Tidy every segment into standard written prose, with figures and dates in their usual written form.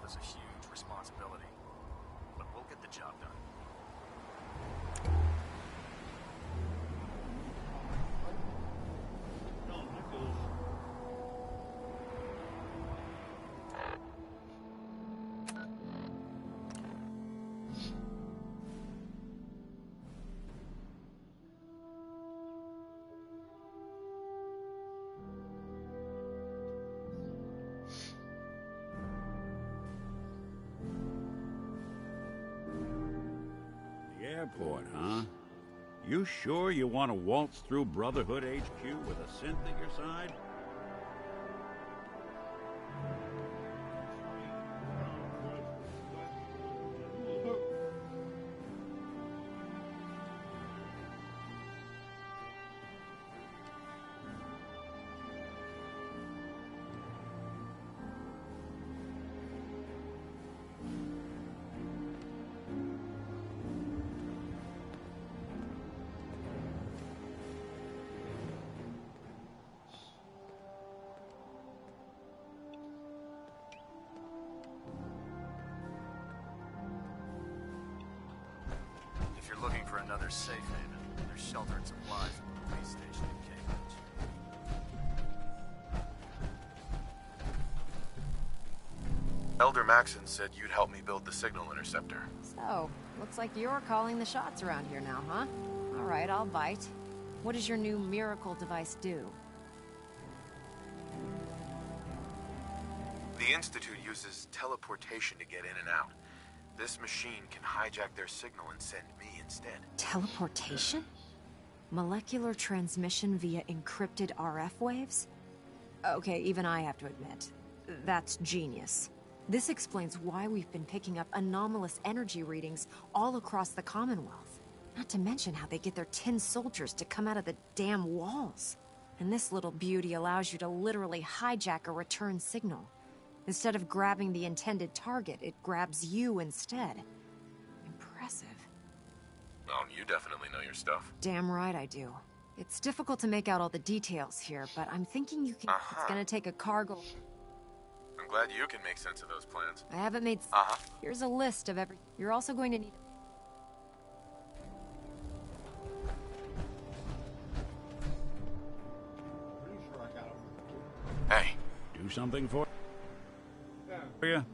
is a huge responsibility. But we'll get the job done. Airport, huh? You sure you want to waltz through Brotherhood HQ with a synth at your side? If you're looking for another safe haven, there's shelter and supplies at the police station in Cambridge. Elder Maxon said you'd help me build the signal interceptor. So, looks like you're calling the shots around here now, huh? All right, I'll bite. What does your new miracle device do? The Institute uses teleportation to get in and out. This machine can hijack their signal and send me instead. Teleportation? Molecular transmission via encrypted RF waves? Okay, even I have to admit, that's genius. This explains why we've been picking up anomalous energy readings all across the Commonwealth. Not to mention how they get their tin soldiers to come out of the damn walls. And this little beauty allows you to literally hijack a return signal. Instead of grabbing the intended target, it grabs you instead. Impressive. Oh, you definitely know your stuff. Damn right I do. It's difficult to make out all the details here, but I'm thinking you can... It's gonna take a cargo... I'm glad you can make sense of those plans. I haven't made... Here's a list of every... You're also going to need... Hey. Do something for you?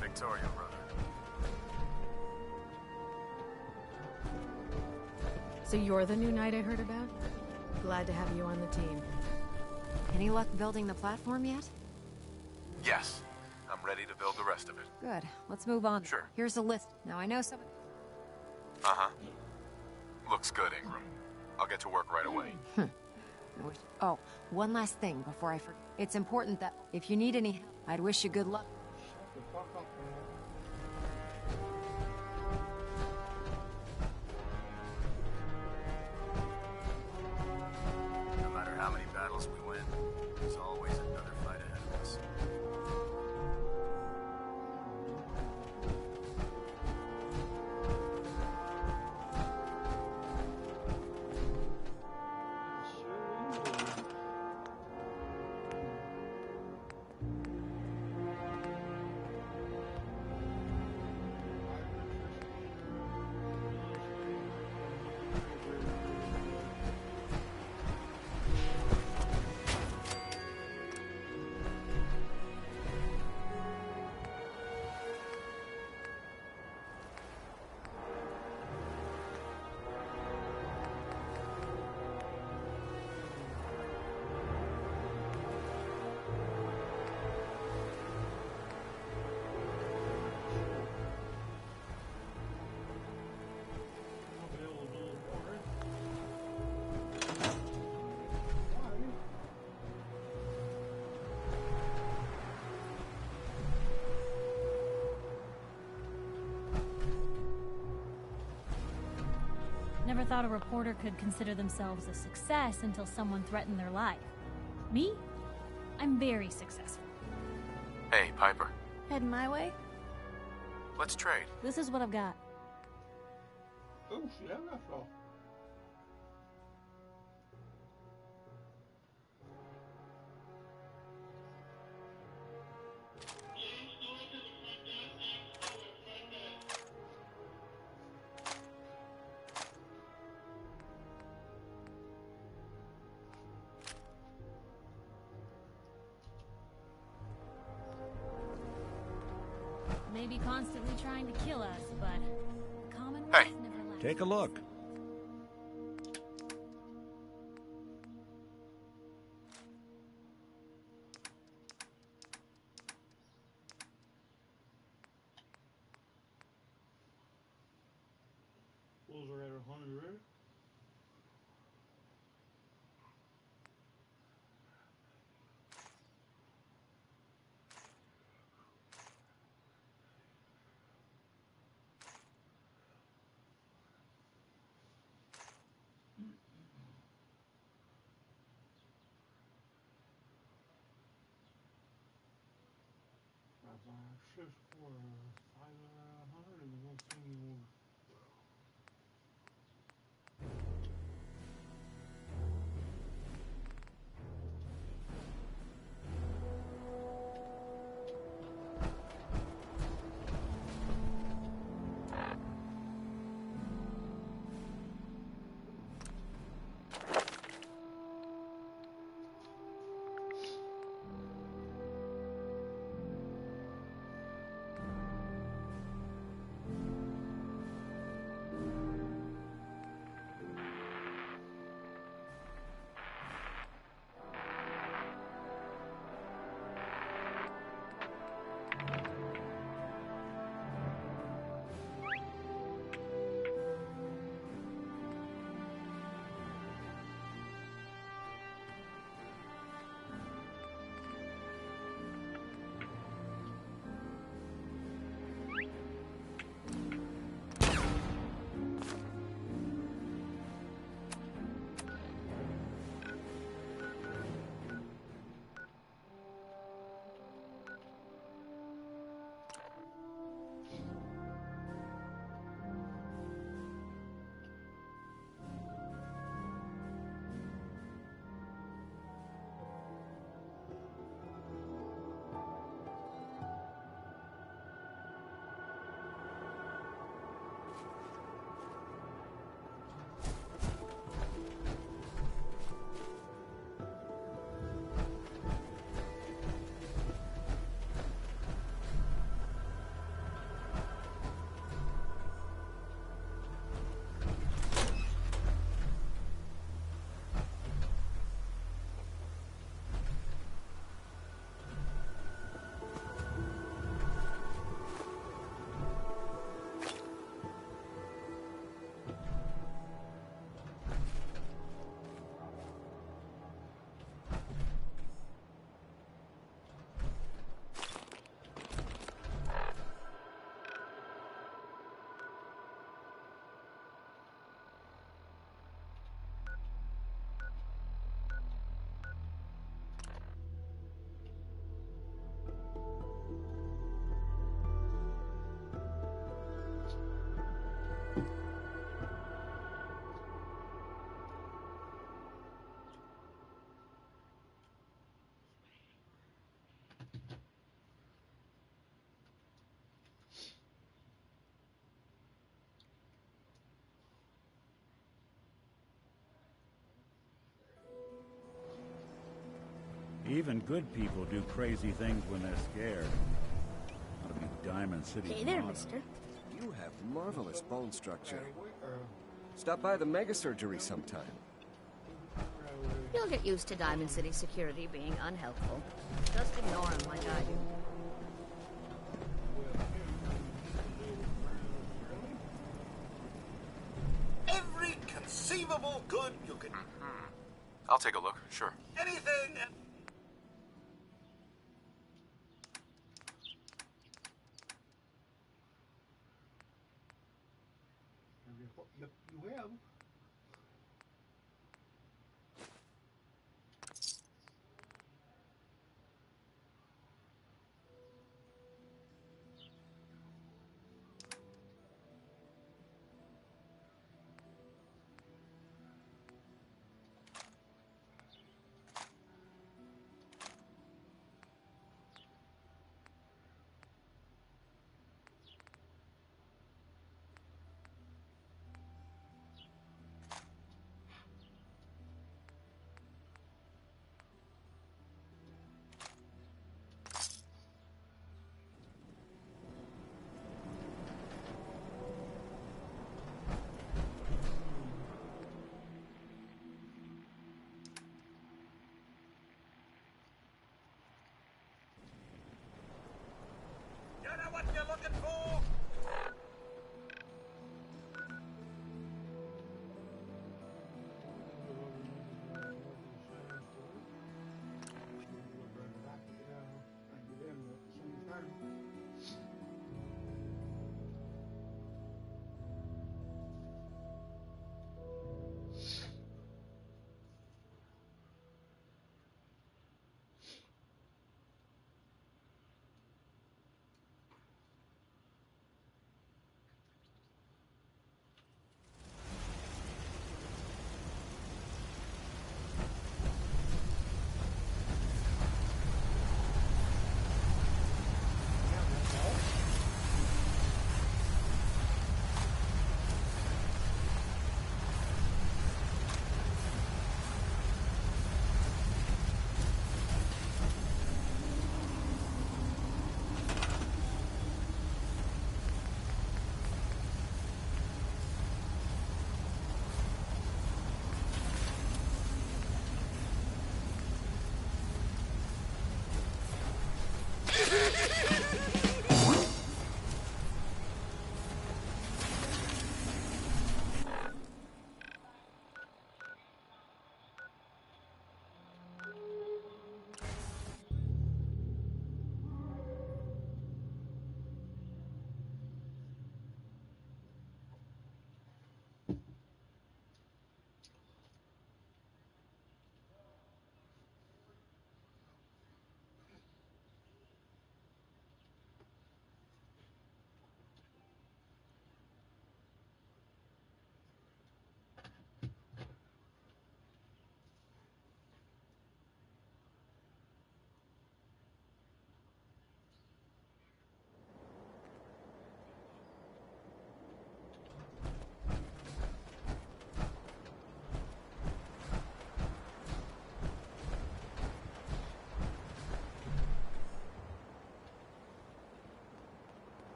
Victoria, brother. So you're the new knight I heard about? Glad to have you on the team. Any luck building the platform yet? Yes. I'm ready to build the rest of it. Good. Let's move on. Sure. Here's a list. Now I know some... Uh-huh. Looks good, Ingram. I'll get to work right away. Oh, one last thing before I forget. It's important that if you need any help, I'd wish you good luck. No matter how many battles we win, there's always another fight ahead of us. Never thought a reporter could consider themselves a success until someone threatened their life. Me? I'm very successful. Hey, Piper. Heading my way? Let's trade. This is what I've got. Maybe constantly trying to kill us, but the Commonwealth Hey, never left. Take a look. Those are at 100. Shift for 500 and we'll see more. Even good people do crazy things when they're scared. Ought to be Diamond City. Hey there, motto. mister. You have marvelous bone structure. Stop by the mega surgery sometime. You'll get used to Diamond City security being unhelpful. Just ignore him like I do. Every conceivable good you can... I'll take a look, sure. Anything... You have. You know what you're looking for?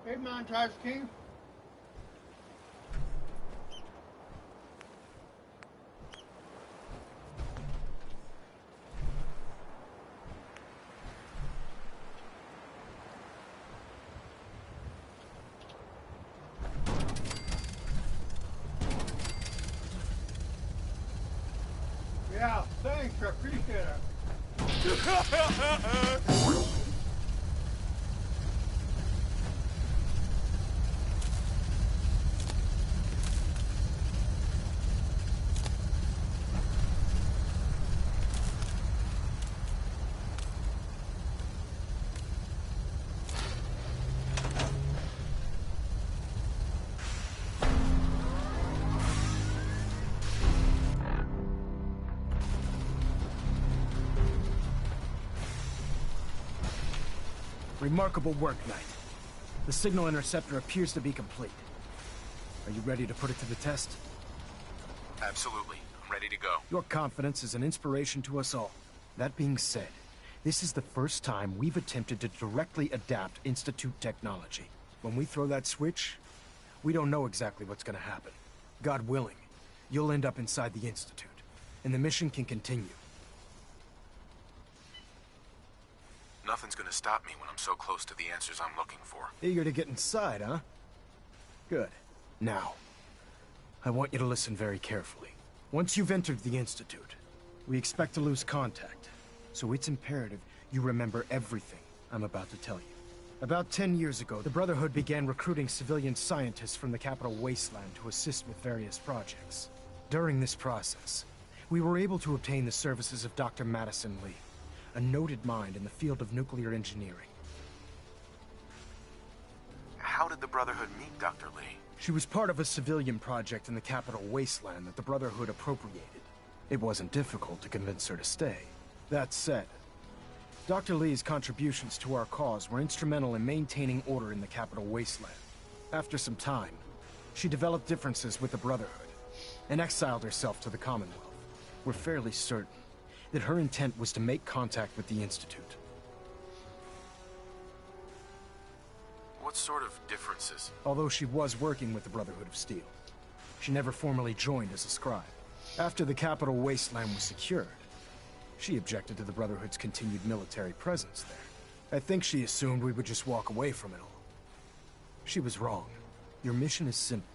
Hey, Montage King. Yeah, thanks. I appreciate it. Remarkable work, Knight. The signal interceptor appears to be complete. Are you ready to put it to the test? Absolutely. I'm ready to go. Your confidence is an inspiration to us all. That being said, this is the first time we've attempted to directly adapt Institute technology. When we throw that switch, we don't know exactly what's gonna happen. God willing, you'll end up inside the Institute, and the mission can continue. Nothing's gonna stop me when I'm so close to the answers I'm looking for. Eager to get inside, huh? Good. Now, I want you to listen very carefully. Once you've entered the Institute, we expect to lose contact, so it's imperative you remember everything I'm about to tell you. About 10 years ago, the Brotherhood began recruiting civilian scientists from the capital wasteland to assist with various projects. During this process, we were able to obtain the services of Dr. Madison Lee, a noted mind in the field of nuclear engineering. How did the Brotherhood meet Dr. Lee? She was part of a civilian project in the capital wasteland that the Brotherhood appropriated. It wasn't difficult to convince her to stay. That said, Dr. Lee's contributions to our cause were instrumental in maintaining order in the capital wasteland. After some time, she developed differences with the Brotherhood and exiled herself to the Commonwealth. We're fairly certain that her intent was to make contact with the Institute. What sort of differences? Although she was working with the Brotherhood of Steel, she never formally joined as a scribe. After the capital wasteland was secured, she objected to the Brotherhood's continued military presence there. I think she assumed we would just walk away from it all. She was wrong. Your mission is simple.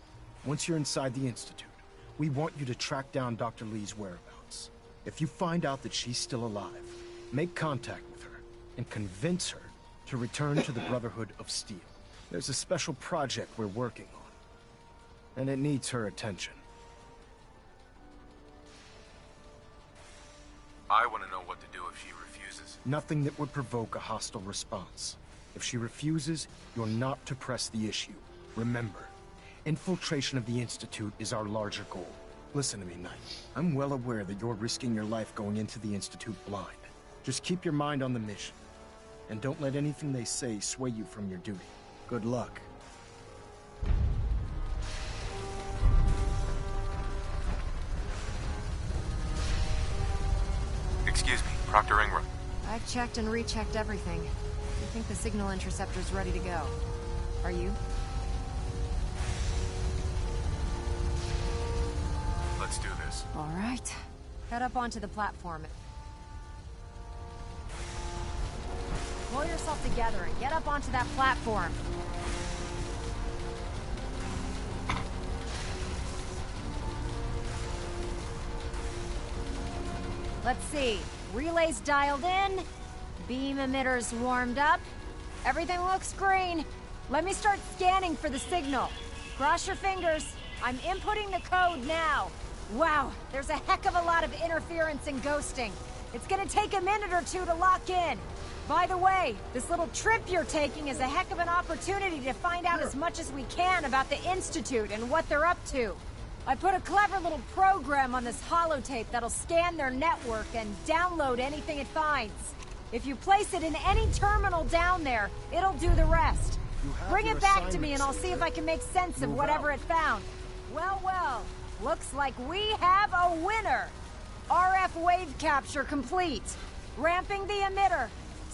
Once you're inside the Institute, we want you to track down Dr. Lee's whereabouts. If you find out that she's still alive, make contact with her and convince her to return to the Brotherhood of Steel. There's a special project we're working on, and it needs her attention. I want to know what to do if she refuses. Nothing that would provoke a hostile response. If she refuses, you're not to press the issue. Remember, infiltration of the Institute is our larger goal. Listen to me, Knight. I'm well aware that you're risking your life going into the Institute blind. Just keep your mind on the mission, and don't let anything they say sway you from your duty. Good luck. Excuse me, Proctor Ingram. I've checked and rechecked everything. I think the signal interceptor's ready to go. Are you? Let's do this. All right. Head up onto the platform. Pull yourself together and get up onto that platform. Let's see. Relays dialed in. Beam emitters warmed up. Everything looks green. Let me start scanning for the signal. Cross your fingers. I'm inputting the code now. Wow, there's a heck of a lot of interference and ghosting. It's gonna take a minute or two to lock in. By the way, this little trip you're taking is a heck of an opportunity to find out as much as we can about the Institute and what they're up to. I put a clever little program on this holotape that'll scan their network and download anything it finds. If you place it in any terminal down there, it'll do the rest. Bring it back to me and I'll see if I can make sense of whatever it found. Well, well, looks like we have a winner. RF wave capture complete. Ramping the emitter.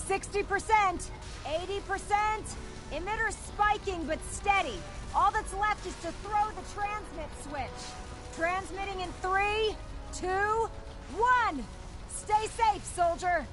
60%, 80%. Emitter spiking but steady. All that's left is to throw the transmit switch. Transmitting in 3, 2, 1. Stay safe, soldier.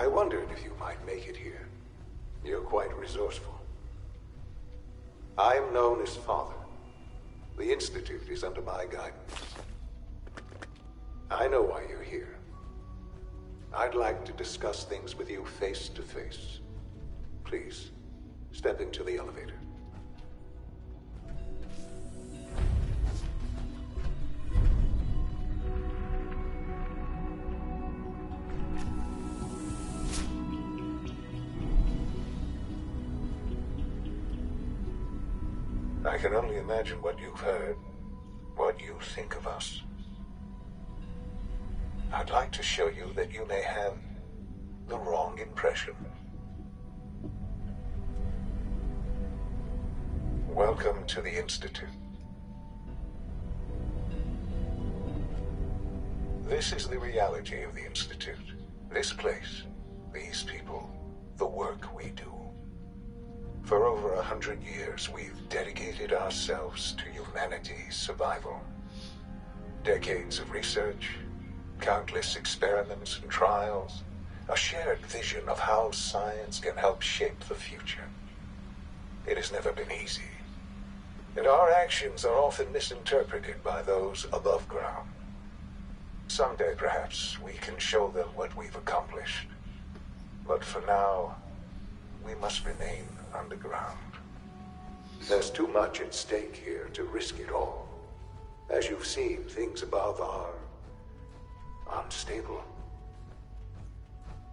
I wondered if you might make it here. You're quite resourceful. I am known as Father. The Institute is under my guidance. I know why you're here. I'd like to discuss things with you face to face. Please, step into the elevator. I can only imagine what you've heard, what you think of us. I'd like to show you that you may have the wrong impression. Welcome to the Institute. This is the reality of the Institute. This place, these people, the work we do. For over 100 years, we've dedicated ourselves to humanity's survival. Decades of research, countless experiments and trials, a shared vision of how science can help shape the future. It has never been easy, and our actions are often misinterpreted by those above ground. Someday, perhaps, we can show them what we've accomplished. But for now, we must remain underground. There's too much at stake here to risk it all. As you've seen, things above are unstable.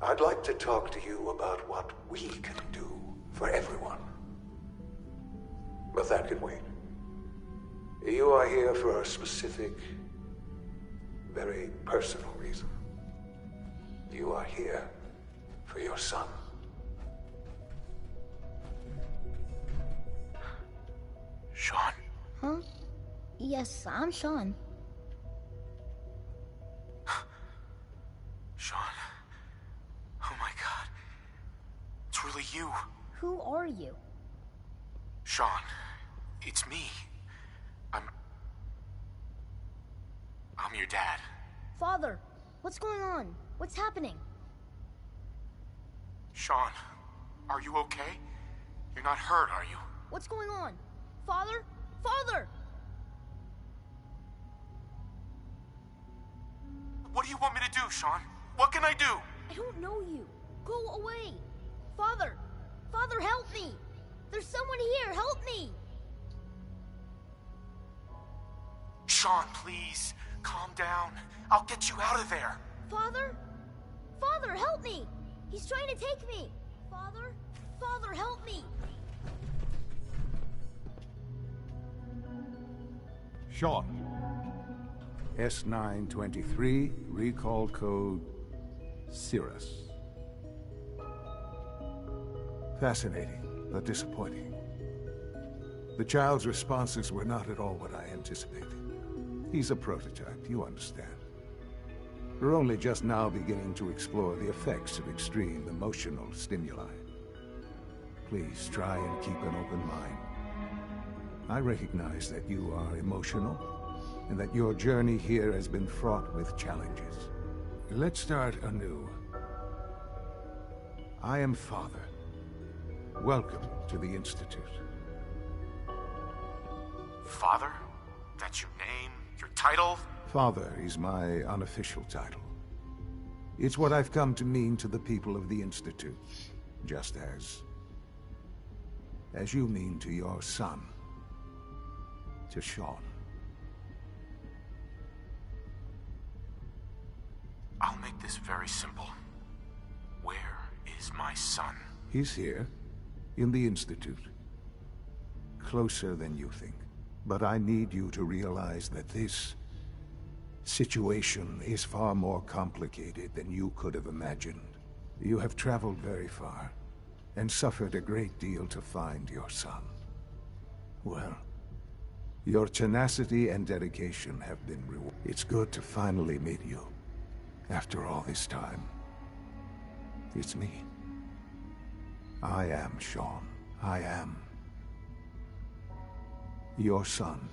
I'd like to talk to you about what we can do for everyone. But that can wait. You are here for a specific, very personal reason. You are here for your son. Sean? Huh? Yes, I'm Sean. Sean. Oh my God. It's really you. Who are you? Sean, it's me. I'm your dad. Father, what's going on? What's happening? Sean, are you okay? You're not hurt, are you? What's going on? Father? Father! What do you want me to do, Sean? What can I do? I don't know you. Go away. Father! Father, help me! There's someone here, help me! Sean, please, calm down. I'll get you out of there. Father? Father, help me! He's trying to take me! Father? Father, help me! Sean. S923, recall code Cirrus. Fascinating, but disappointing. The child's responses were not at all what I anticipated. He's a prototype, you understand. We're only just now beginning to explore the effects of extreme emotional stimuli. Please try and keep an open mind. I recognize that you are emotional, and that your journey here has been fraught with challenges. Let's start anew. I am Father. Welcome to the Institute. Father? That's your name? Your title? Father is my unofficial title. It's what I've come to mean to the people of the Institute, just as you mean to your son, to Sean. I'll make this very simple. Where is my son? He's here, in the Institute. Closer than you think. But I need you to realize that this situation is far more complicated than you could have imagined. You have traveled very far, and suffered a great deal to find your son. Well, your tenacity and dedication have been rewarded. It's good to finally meet you. After all this time, it's me. I am Sean. I am your son.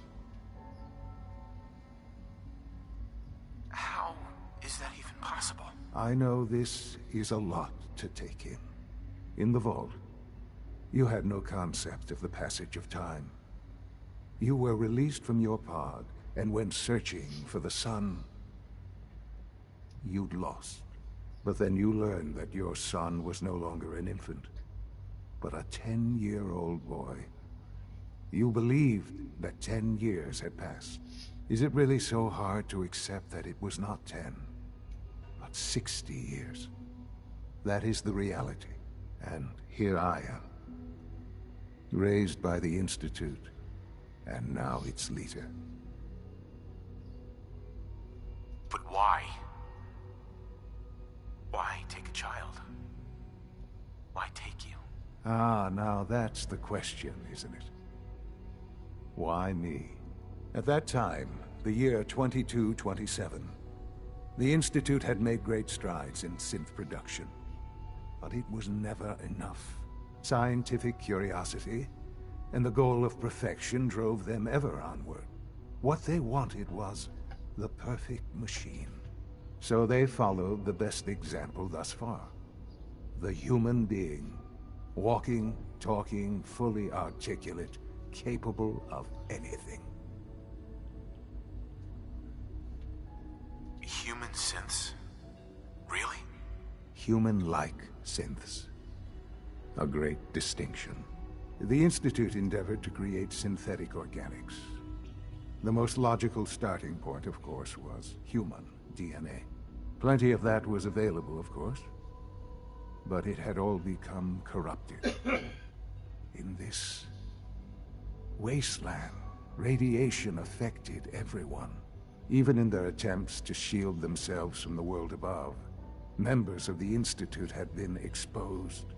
How is that even possible? I know this is a lot to take in. In the vault, you had no concept of the passage of time. You were released from your pod and went searching for the sun you'd lost. But then you learned that your son was no longer an infant, but a 10-year-old boy. You believed that 10 years had passed. Is it really so hard to accept that it was not 10, but 60 years? That is the reality. And here I am, raised by the Institute, and now its leader. But why? Why take a child? Why take you? Ah, now that's the question, isn't it? Why me? At that time, the year 2227, the Institute had made great strides in synth production. But it was never enough. Scientific curiosity and the goal of perfection drove them ever onward. What they wanted was the perfect machine. So they followed the best example thus far. The human being. Walking, talking, fully articulate, capable of anything. Human synths? Really? Human-like synths. A great distinction. The Institute endeavored to create synthetic organics. The most logical starting point, of course, was human DNA. Plenty of that was available, of course. But it had all become corrupted. In this wasteland, radiation affected everyone. Even in their attempts to shield themselves from the world above, members of the Institute had been exposed.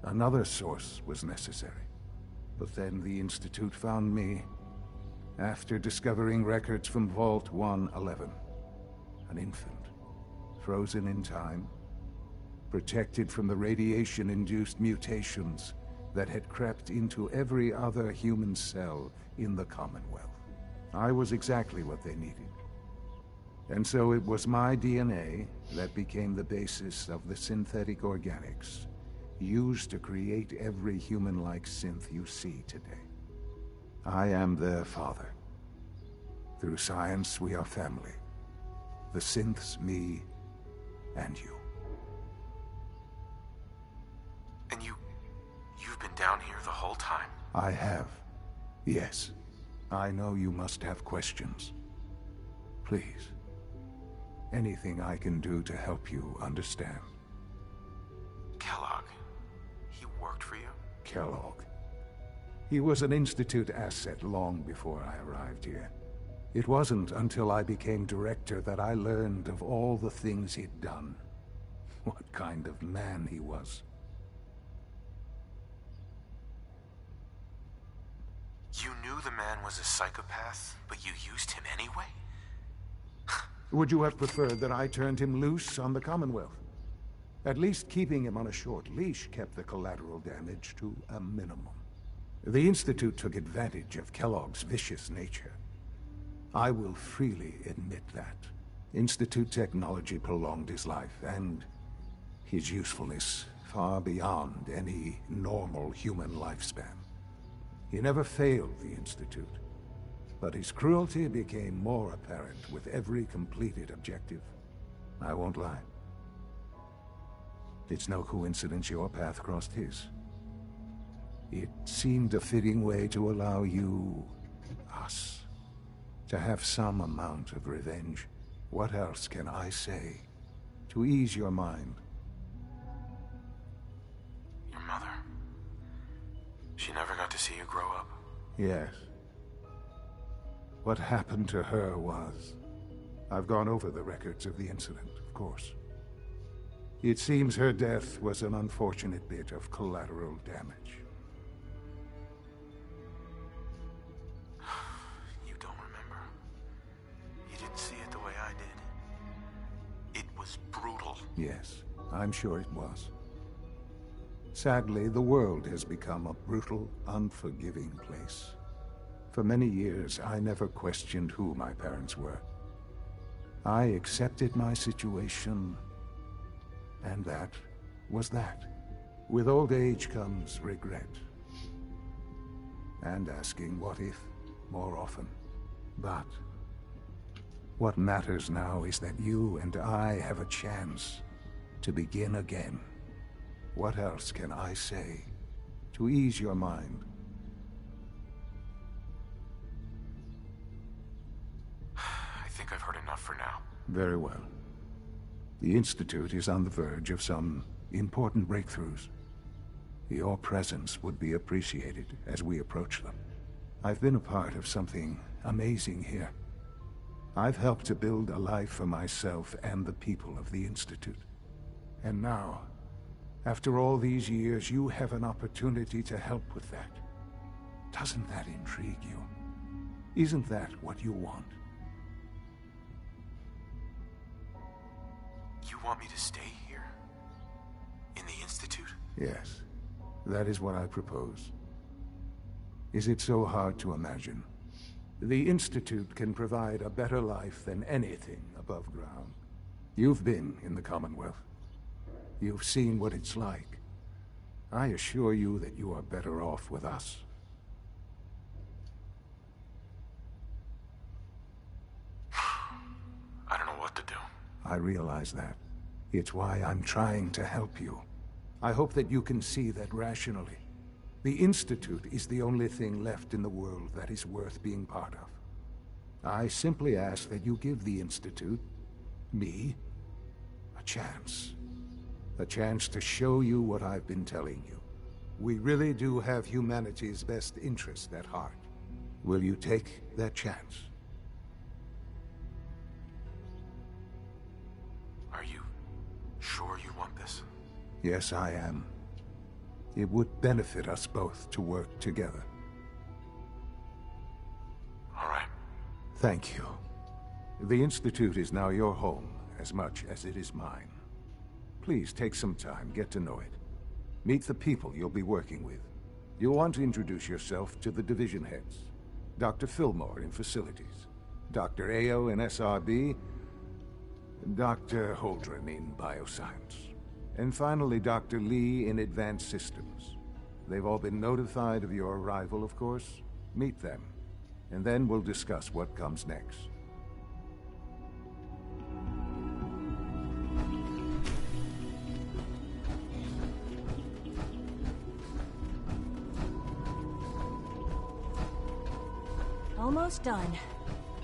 Another source was necessary. But then the Institute found me after discovering records from Vault 111. An infant, frozen in time, protected from the radiation-induced mutations that had crept into every other human cell in the Commonwealth. I was exactly what they needed. And so it was my DNA that became the basis of the synthetic organics used to create every human-like synth you see today. I am their father. Through science, we are family. The synths, me, and you. And you've been down here the whole time? I have. Yes. I know you must have questions. Please. Anything I can do to help you understand. Kellogg. He worked for you? Kellogg. He was an Institute asset long before I arrived here. It wasn't until I became director that I learned of all the things he'd done. What kind of man he was. You knew the man was a psychopath, but you used him anyway? Would you have preferred that I turned him loose on the Commonwealth? At least keeping him on a short leash kept the collateral damage to a minimum. The Institute took advantage of Kellogg's vicious nature. I will freely admit that. Institute technology prolonged his life, and his usefulness far beyond any normal human lifespan. He never failed the Institute, but his cruelty became more apparent with every completed objective. I won't lie. It's no coincidence your path crossed his. It seemed a fitting way to allow you, us, to have some amount of revenge. What else can I say to ease your mind? Your mother. She never got to see you grow up? Yes. What happened to her was... I've gone over the records of the incident, of course. It seems her death was an unfortunate bit of collateral damage. You don't remember. You didn't see it the way I did. It was brutal. Yes, I'm sure it was. Sadly, the world has become a brutal, unforgiving place. For many years, I never questioned who my parents were. I accepted my situation And that was that. With old age comes regret. And asking what if more often. But what matters now is that you and I have a chance to begin again. What else can I say to ease your mind? I think I've heard enough for now. Very well. The Institute is on the verge of some important breakthroughs. Your presence would be appreciated as we approach them. I've been a part of something amazing here. I've helped to build a life for myself and the people of the Institute. And now, after all these years, you have an opportunity to help with that. Doesn't that intrigue you? Isn't that what you want? You want me to stay here? In the Institute? Yes, that is what I propose. Is it so hard to imagine? The Institute can provide a better life than anything above ground. You've been in the Commonwealth. You've seen what it's like. I assure you that you are better off with us. I don't know what to do. I realize that. It's why I'm trying to help you. I hope that you can see that rationally. The Institute is the only thing left in the world that is worth being part of. I simply ask that you give the Institute, me, a chance. A chance to show you what I've been telling you. We really do have humanity's best interest at heart. Will you take that chance? Are you sure you want this? Yes, I am. It would benefit us both to work together. All right. Thank you. The Institute is now your home as much as it is mine. Please take some time, get to know it. Meet the people you'll be working with. You'll want to introduce yourself to the division heads. Dr. Fillmore in Facilities, Dr. Ayo in SRB, Dr. Holdren in Bioscience, and finally Dr. Lee in Advanced Systems. They've all been notified of your arrival, of course. Meet them, and then we'll discuss what comes next. Almost done.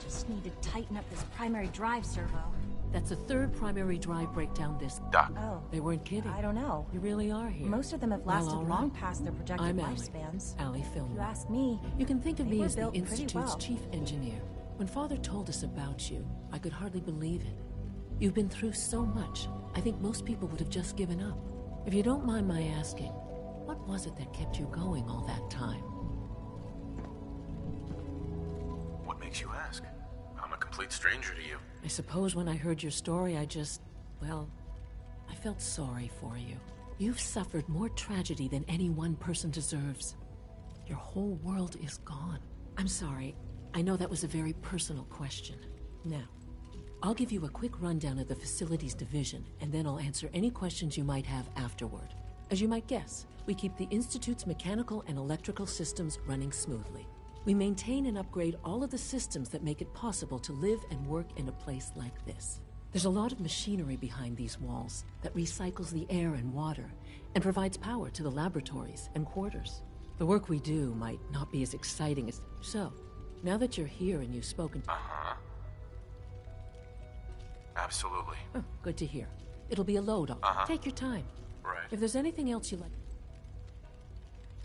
Just need to tighten up this primary drive servo. That's the third primary drive breakdown this... Doc. Oh. They weren't kidding. I don't know. You really are here. Most of them have lasted long past their projected I'm lifespans. Allie Fillmore. If you ask me, you can think of me as the built pretty Institute's well. chief engineer. When Father told us about you, I could hardly believe it. You've been through so much, I think most people would have just given up. If you don't mind my asking, what was it that kept you going all that time? What makes you ask? I'm a complete stranger to you. I suppose when I heard your story, I felt sorry for you. You've suffered more tragedy than any one person deserves. Your whole world is gone. I'm sorry. I know that was a very personal question. Now, I'll give you a quick rundown of the Facilities Division, and then I'll answer any questions you might have afterward. As you might guess, we keep the Institute's mechanical and electrical systems running smoothly. We maintain and upgrade all of the systems that make it possible to live and work in a place like this. There's a lot of machinery behind these walls that recycles the air and water and provides power to the laboratories and quarters. The work we do might not be as exciting as... So, now that you're here and you've spoken to... Uh-huh. Absolutely. Oh, good to hear. It'll be a load. Take your time. Right. If there's anything else you'd like...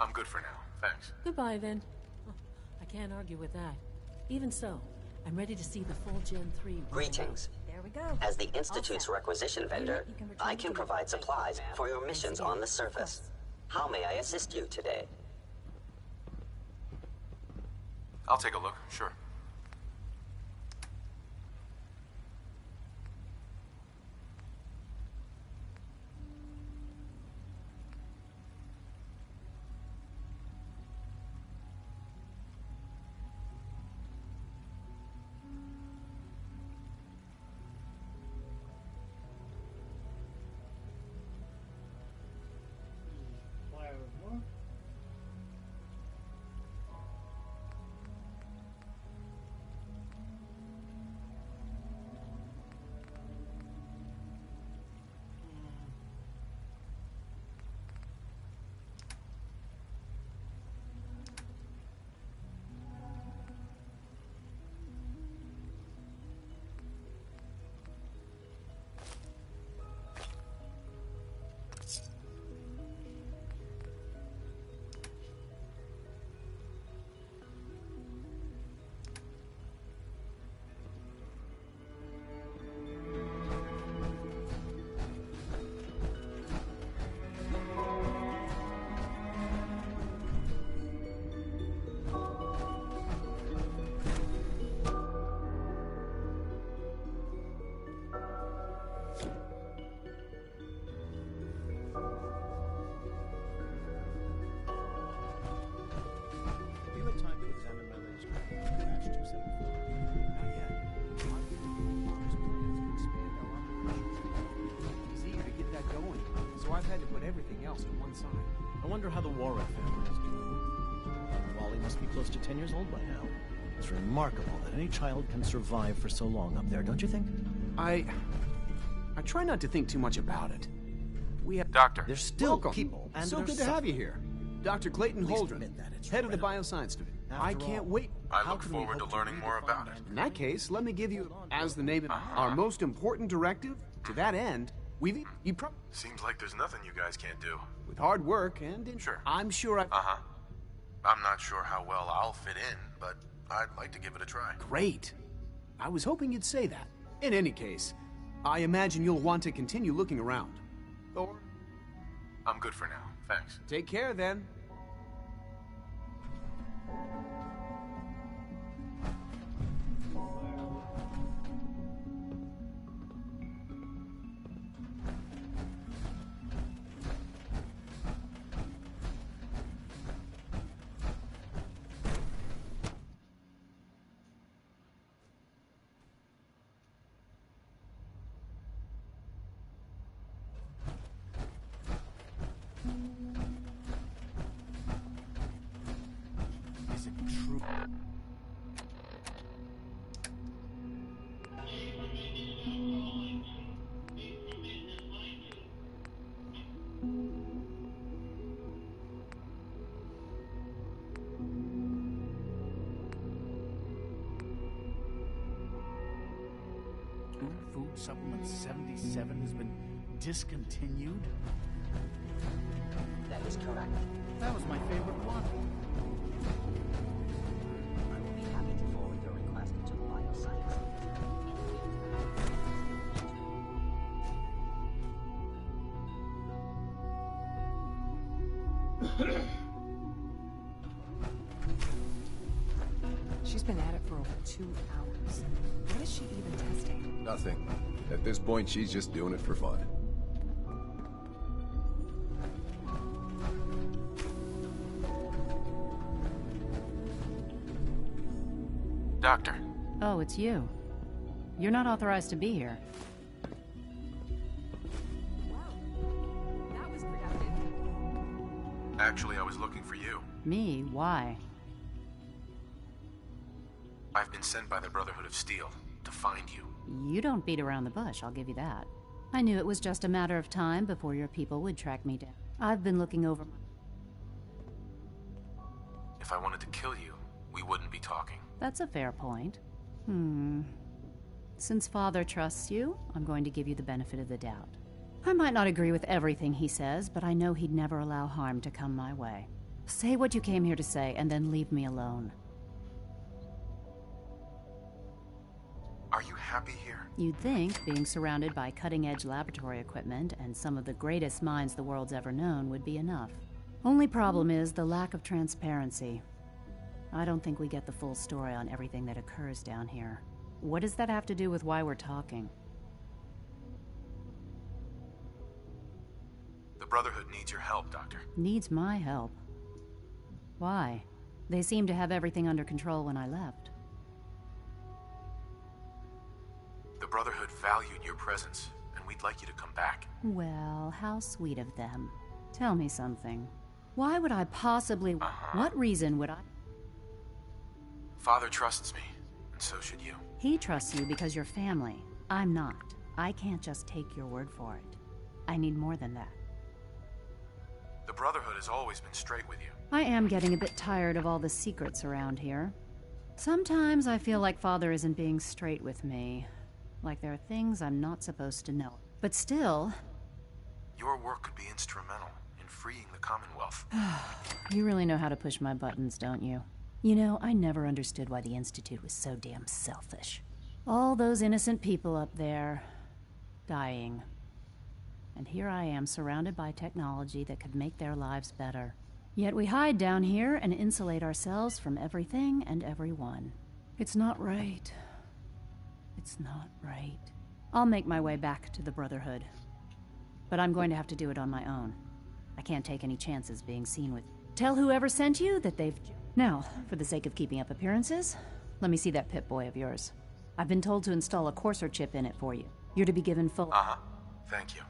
I'm good for now. Thanks. Goodbye, then. Oh, I can't argue with that. Even so, I'm ready to see the full Gen 3... Greetings. There we go. As the Institute's requisition vendor, I can provide supplies for your missions on the surface. How may I assist you today? I'll take a look, sure. I've had to put everything else to one side. I wonder how the Warren family is doing. Wally must be close to 10 years old by now. It's remarkable that any child can survive for so long up there, don't you think? I try not to think too much about it. We have... Doctor. There's still Welcome. people, and so they're good to have you here. Dr. Clayton Holdren, head of the Bioscience Division. I can't wait. I look forward to learning more about it. In that case, let me give you, as the name, our most important directive. To that end, we've... Seems like there's nothing you guys can't do. With hard work and... Sure. I'm sure I... I'm not sure how well I'll fit in, but I'd like to give it a try. Great. I was hoping you'd say that. In any case, I imagine you'll want to continue looking around. Or... I'm good for now, thanks. Take care, then. Is it true? Food Supplement 77 has been discontinued? That is correct. That was my favorite one. I will be happy to forward your request to the Bioscience. She's been at it for over 2 hours. What is she even testing? Nothing. At this point, she's just doing it for fun. Doctor. Oh, it's you. You're not authorized to be here. That was productive. Actually, I was looking for you. Me? Why? I've been sent by the Brotherhood of Steel to find you. You don't beat around the bush, I'll give you that. I knew it was just a matter of time before your people would track me down. I've been looking over my... If I wanted to kill you, we wouldn't be talking. That's a fair point. Since Father trusts you, I'm going to give you the benefit of the doubt. I might not agree with everything he says, but I know he'd never allow harm to come my way. Say what you came here to say, and then leave me alone. Are you happy here? You'd think being surrounded by cutting-edge laboratory equipment and some of the greatest minds the world's ever known would be enough. Only problem is the lack of transparency. I don't think we get the full story on everything that occurs down here. What does that have to do with why we're talking? The Brotherhood needs your help, Doctor. Needs my help? Why? They seemed to have everything under control when I left. The Brotherhood valued your presence, and we'd like you to come back. Well, how sweet of them. Tell me something. Why would I possibly... What reason would I... Father trusts me, and so should you. He trusts you because you're family. I'm not. I can't just take your word for it. I need more than that. The Brotherhood has always been straight with you. I am getting a bit tired of all the secrets around here. Sometimes I feel like Father isn't being straight with me. Like there are things I'm not supposed to know. But still... Your work could be instrumental in freeing the Commonwealth. You really know how to push my buttons, don't you? You know, I never understood why the Institute was so damn selfish. All those innocent people up there... dying. And here I am surrounded by technology that could make their lives better. Yet we hide down here and insulate ourselves from everything and everyone. It's not right. It's not right. I'll make my way back to the Brotherhood. But I'm going to have to do it on my own. I can't take any chances being seen with... Tell whoever sent you that they've... Now, for the sake of keeping up appearances, let me see that Pip-Boy of yours. I've been told to install a Courser chip in it for you. You're to be given full... Thank you.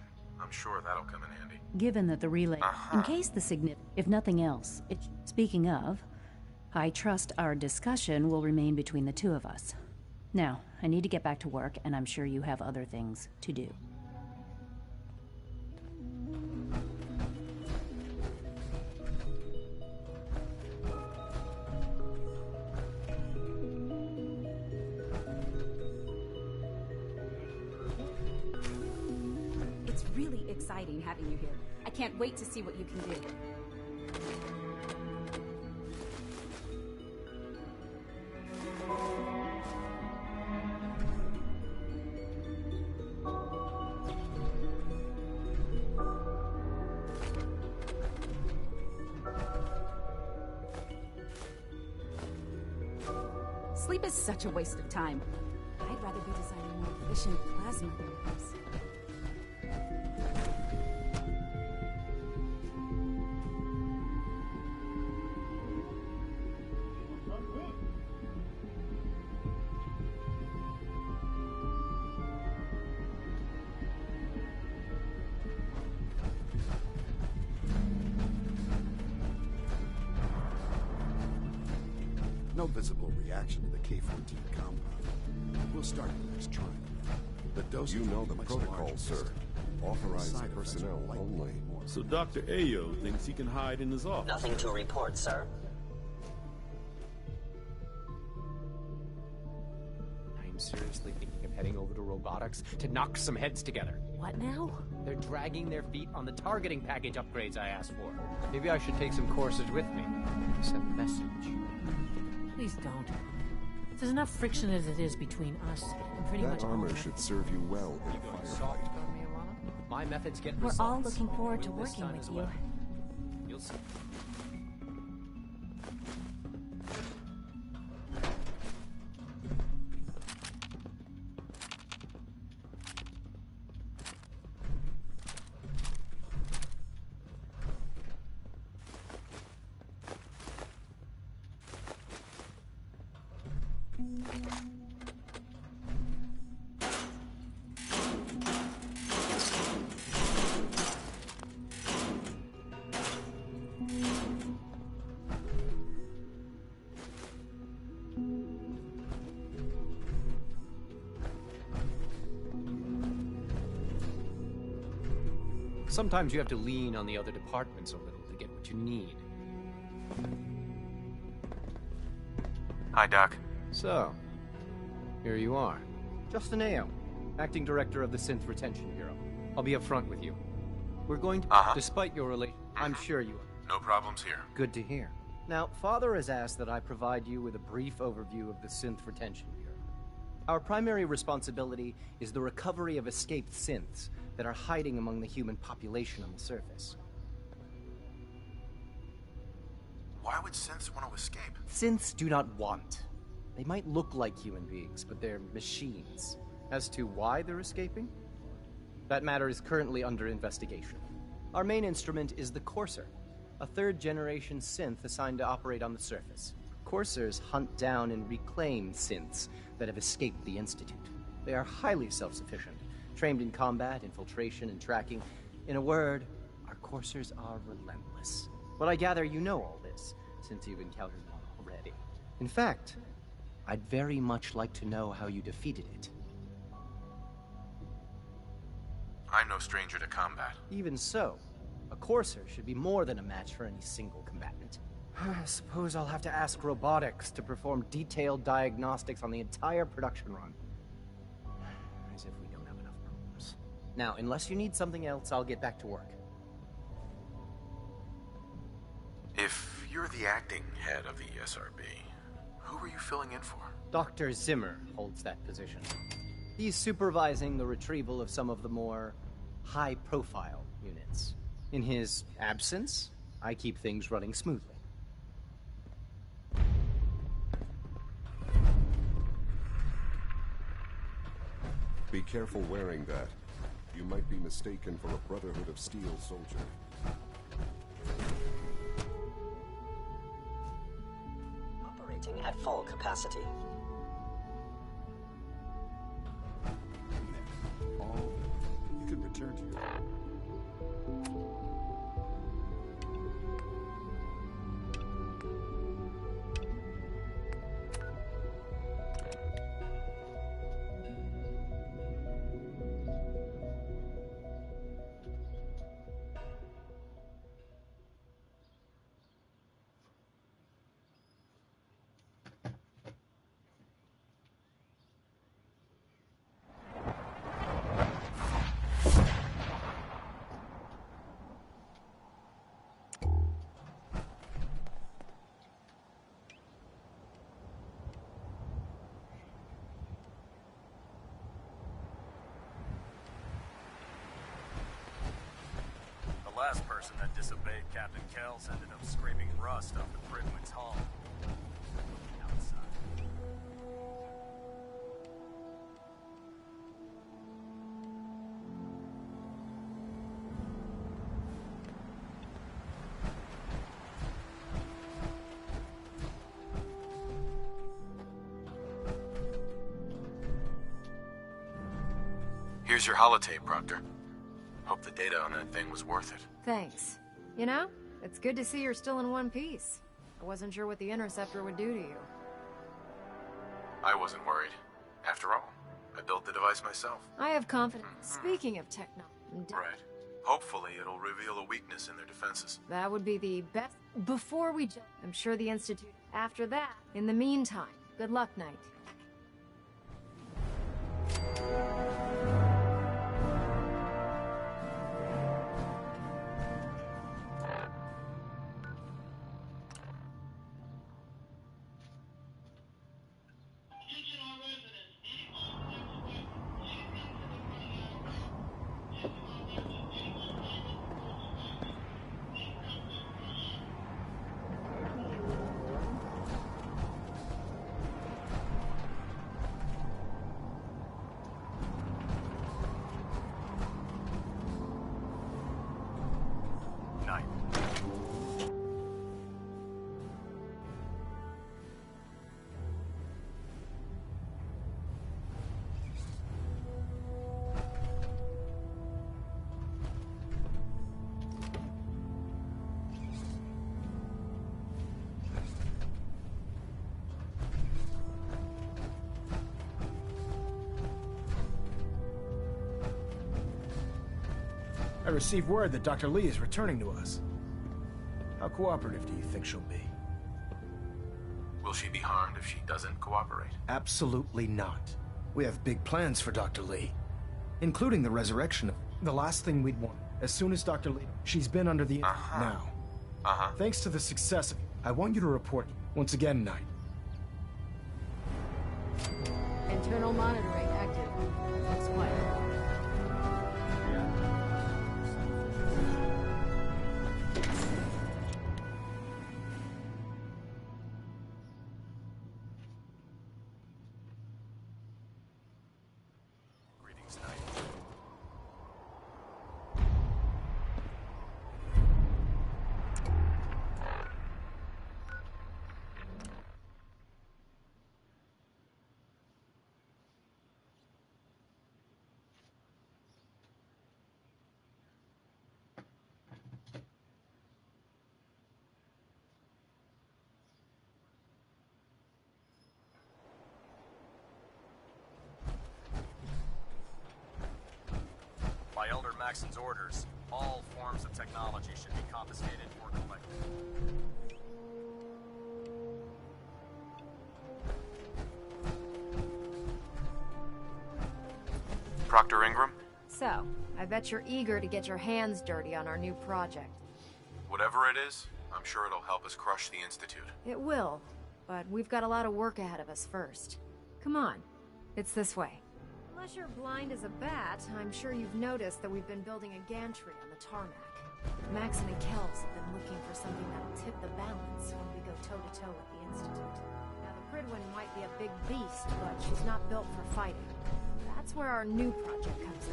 I'm sure that'll come in handy. Given that the relay... In case the if nothing else... Speaking of, I trust our discussion will remain between the two of us. Now, I need to get back to work, and I'm sure you have other things to do. It's really exciting having you here. I can't wait to see what you can do. Sleep is such a waste of time. I'd rather be designing more efficient plasma therapies. No visible reaction to the K-14 compound. We'll start the next trial. The dose You know the protocol, sir. Authorized personnel only. So Dr. Ayo thinks he can hide in his office. Nothing to report, sir. I'm seriously thinking of heading over to robotics to knock some heads together. What now? They're dragging their feet on the targeting package upgrades I asked for. Maybe I should take some courses with me. Send a message. Please don't. There's enough friction as it is between us and pretty much That armor should serve you well in a firefight. My methods get We're results. all looking forward to Will this working time with as you. well. You'll see. Sometimes you have to lean on the other departments a little to get what you need. Hi, Doc. So, here you are. Justin Ayo, Acting Director of the Synth Retention Bureau. I'll be upfront with you. We're going to... Despite your relation... I'm sure you are. No problems here. Good to hear. Now, Father has asked that I provide you with a brief overview of the Synth Retention Bureau. Our primary responsibility is the recovery of escaped synths that are hiding among the human population on the surface. Why would synths want to escape? Synths do not want. They might look like human beings, but they're machines. As to why they're escaping? That matter is currently under investigation. Our main instrument is the Courser, a third-generation synth assigned to operate on the surface. Coursers hunt down and reclaim synths that have escaped the Institute. They are highly self-sufficient, trained in combat, infiltration, and tracking. In a word, our Coursers are relentless. But I gather you know all this, since you've encountered one already. In fact, I'd very much like to know how you defeated it. I'm no stranger to combat. Even so, a Courser should be more than a match for any single combatant. I suppose I'll have to ask robotics to perform detailed diagnostics on the entire production run. As if we don't have enough problems. Now, unless you need something else, I'll get back to work. If you're the acting head of the SRB, who are you filling in for? Dr. Zimmer holds that position. He's supervising the retrieval of some of the more high-profile units. In his absence, I keep things running smoothly. Be careful wearing that. You might be mistaken for a Brotherhood of Steel soldier. Operating at full capacity. You can return to your... last person that disobeyed Captain Kells ended up scraping rust off the Pridwin's hull. Outside. Here's your holotape, Proctor. Hope the data on that thing was worth it. Thanks. You know, it's good to see you're still in one piece. I wasn't sure what the Interceptor would do to you. I wasn't worried. After all, I built the device myself. I have confidence. Speaking of technology... Right. Hopefully it'll reveal a weakness in their defenses. That would be the best... Before we jump, I'm sure the Institute... After that, in the meantime, good luck, Knight. I received word that Dr. Lee is returning to us. How cooperative do you think she'll be? Will she be harmed if she doesn't cooperate? Absolutely not. We have big plans for Dr. Lee, including the resurrection of the last thing we'd want. As soon as Dr. Lee... She's been under the... Now. Thanks to the success of... I want you to report once again, Knight. Internal monitoring active. Looks quiet. By Elder Maxon's orders, all forms of technology should be confiscated or collected. Proctor Ingram? So, I bet you're eager to get your hands dirty on our new project. Whatever it is, I'm sure it'll help us crush the Institute. It will, but we've got a lot of work ahead of us first. Come on, it's this way. Unless you're blind as a bat, I'm sure you've noticed that we've been building a gantry on the tarmac. Maxon and Kells have been looking for something that'll tip the balance when we go toe-to-toe with the Institute. Now, the Pridwin might be a big beast, but she's not built for fighting. That's where our new project comes in.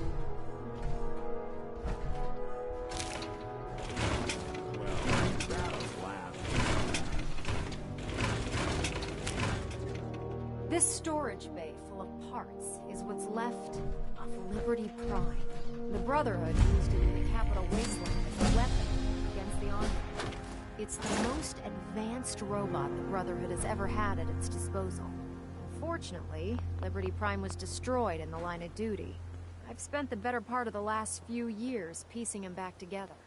This storage bay full of parts is what's left of Liberty Prime. The Brotherhood used it in the Capital Wasteland as a weapon against the Army. It's the most advanced robot the Brotherhood has ever had at its disposal. Unfortunately, Liberty Prime was destroyed in the line of duty. I've spent the better part of the last few years piecing him back together.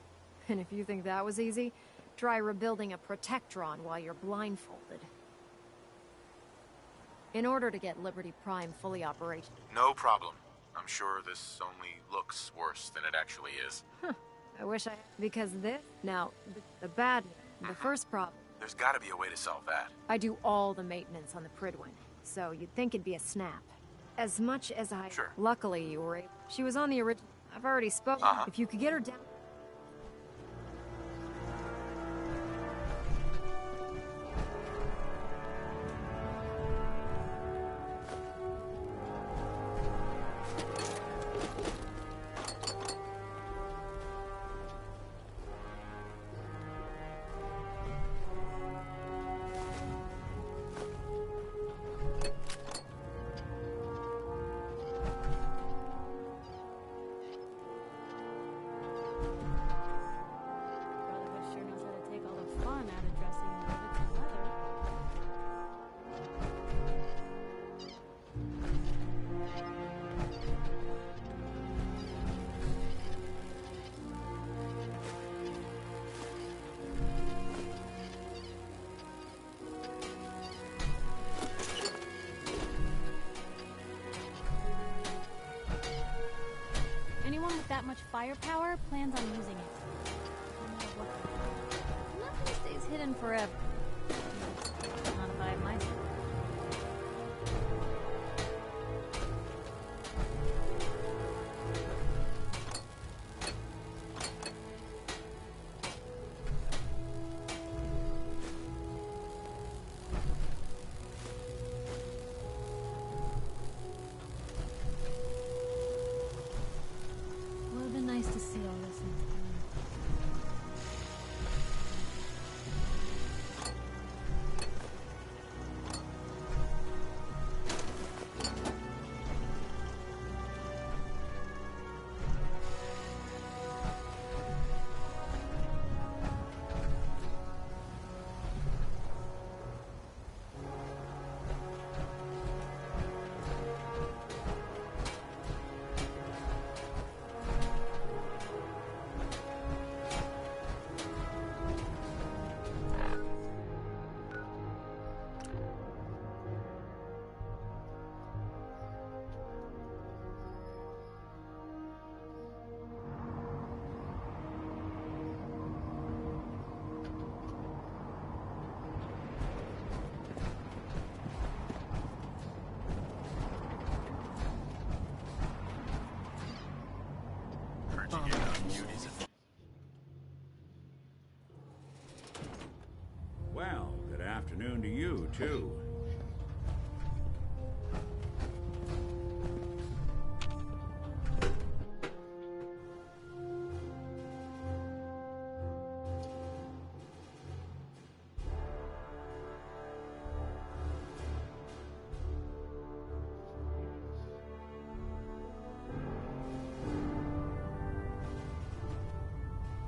And if you think that was easy, try rebuilding a Protectron while you're blindfolded. In order to get Liberty Prime fully operational. No problem. I'm sure this only looks worse than it actually is. I wish I had, because this... Now, the bad... The first problem... There's gotta be a way to solve that. I do all the maintenance on the Pridwin, so you'd think it'd be a snap. As much as I... Sure. Luckily, you were able... She was on the original... I've already spoken. If you could get her down... that much firepower plans on using it. No matter what. Nothing stays hidden forever. Not if I have my say. Would have been nice to see all this in time. Well, good afternoon to you, too.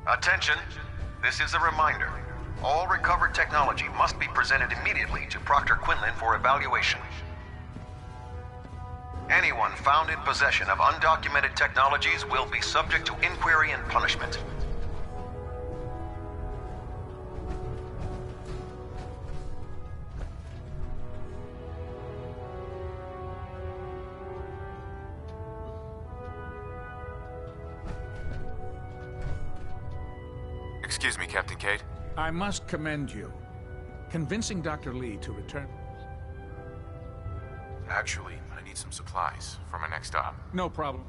Attention! This is a reminder. All recovered technology must be presented immediately to Proctor Quinlan for evaluation. Anyone found in possession of undocumented technologies will be subject to inquiry and punishment. Excuse me, Captain Cade. I must commend you. Convincing Dr. Lee to return... Actually, I need some supplies for my next stop. No problem.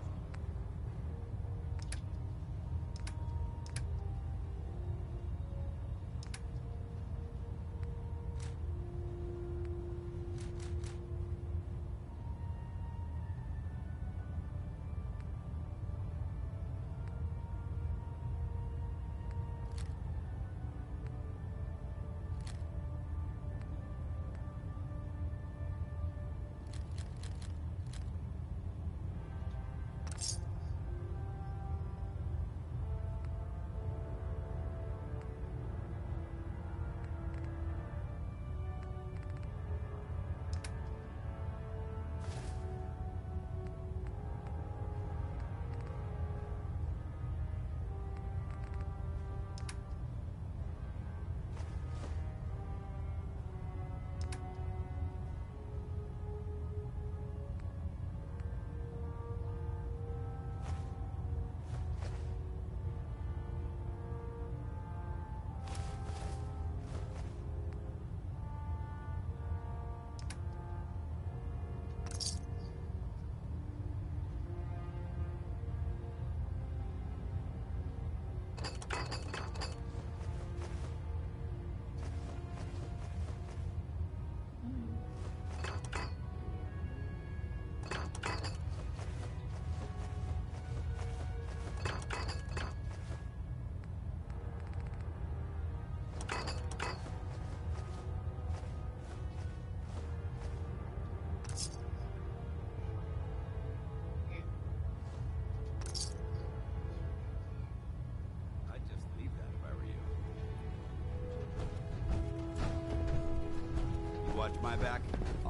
Watch my back.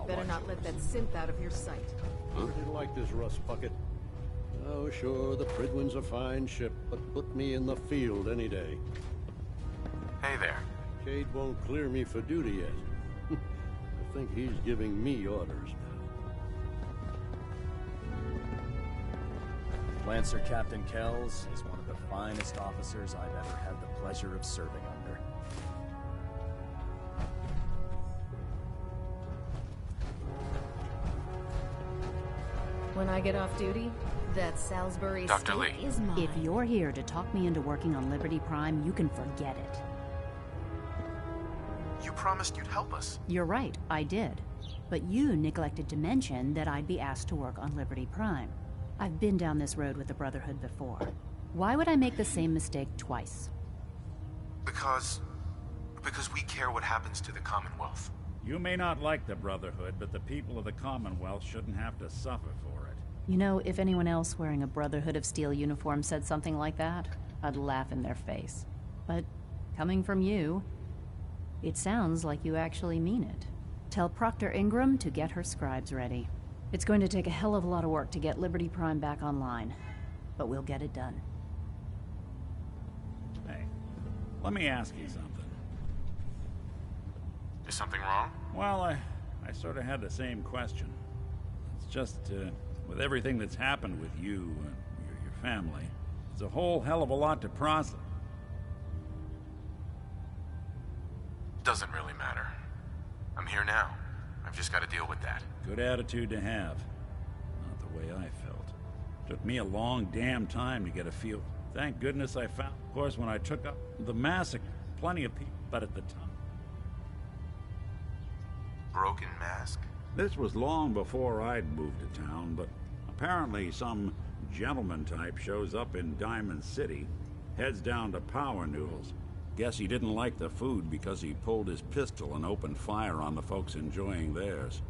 Better not let that synth out of your sight. Didn't like this rust bucket. Oh, sure, the Prydwen's a fine ship, but put me in the field any day. Hey there. Cade won't clear me for duty yet. I think he's giving me orders now. Lancer Captain Kells is one of the finest officers I've ever had the pleasure of serving under. When I get off duty, that Salisbury Dr. steak Lee. is mine. If you're here to talk me into working on Liberty Prime, you can forget it. You promised you'd help us. You're right, I did. But you neglected to mention that I'd be asked to work on Liberty Prime. I've been down this road with the Brotherhood before. Why would I make the same mistake twice? Because we care what happens to the Commonwealth. You may not like the Brotherhood, but the people of the Commonwealth shouldn't have to suffer for it. You know, if anyone else wearing a Brotherhood of Steel uniform said something like that, I'd laugh in their face. But coming from you, it sounds like you actually mean it. Tell Proctor Ingram to get her scribes ready. It's going to take a hell of a lot of work to get Liberty Prime back online, but we'll get it done. Hey, let me ask you something. Is something wrong? Well, I sort of had the same question. It's just, with everything that's happened with you and your family, it's a whole hell of a lot to process. Doesn't really matter. I'm here now. I've just got to deal with that. Good attitude to have. Not the way I felt. Took me a long damn time to get a feel. Thank goodness I found. Of course, when I took up the massacre, plenty of people, but at the time. Broken Mask? This was long before I'd moved to town, but apparently some gentleman type shows up in Diamond City, heads down to Power Noodles. Guess he didn't like the food because he pulled his pistol and opened fire on the folks enjoying theirs.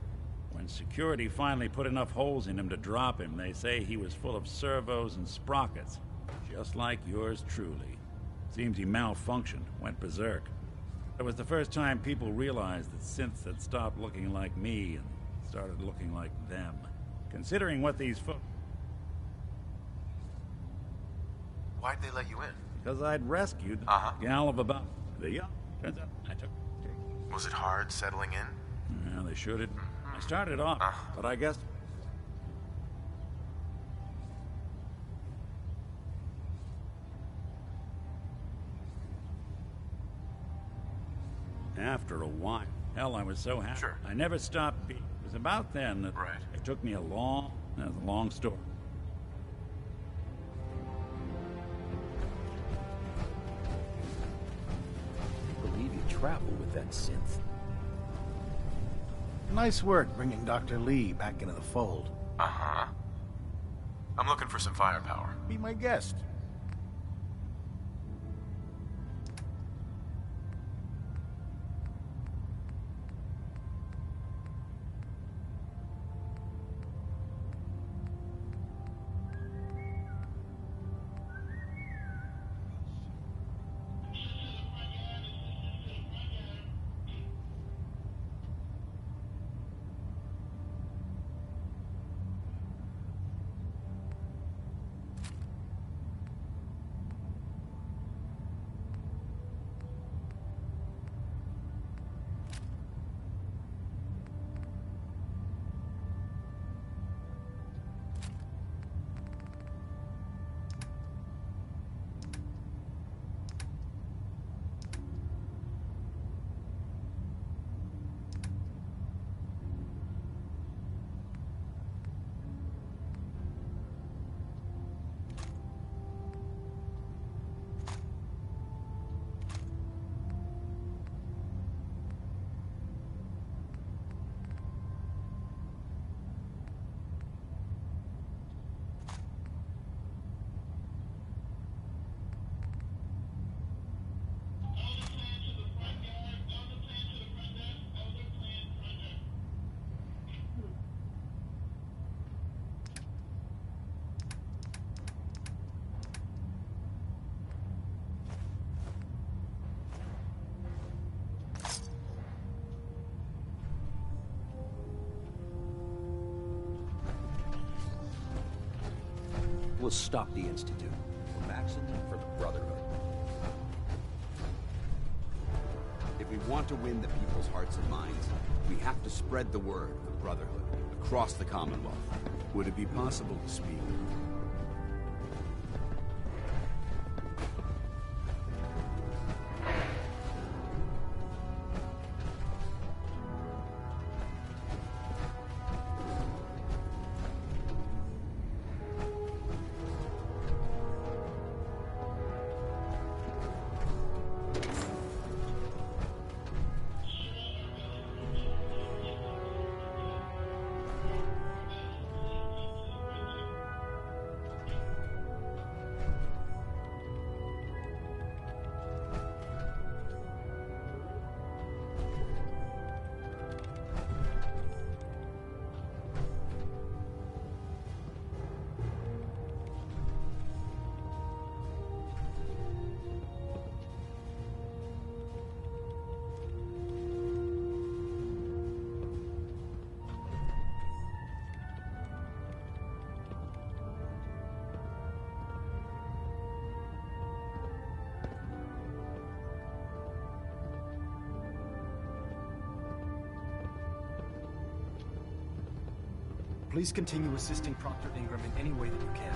When security finally put enough holes in him to drop him, they say he was full of servos and sprockets, just like yours truly. Seems he malfunctioned, went berserk. It was the first time people realized that synths had stopped looking like me and started looking like them. Considering what these folks... Why'd they let you in? Because I'd rescued a gal of about... Turns out I took... Was it hard settling in? Yeah, they sure did. I started off, but I guess... After a while. Hell, I was so happy. Sure. I never stopped being. It was about then that it took me a long story. I believe you travel with that synth. Nice work bringing Dr. Lee back into the fold. Uh-huh. I'm looking for some firepower. Be my guest. We'll stop the Institute. For Maxson and for the Brotherhood. If we want to win the people's hearts and minds, we have to spread the word of the Brotherhood across the Commonwealth. Would it be possible to speak? Please continue assisting Proctor Ingram in any way that you can.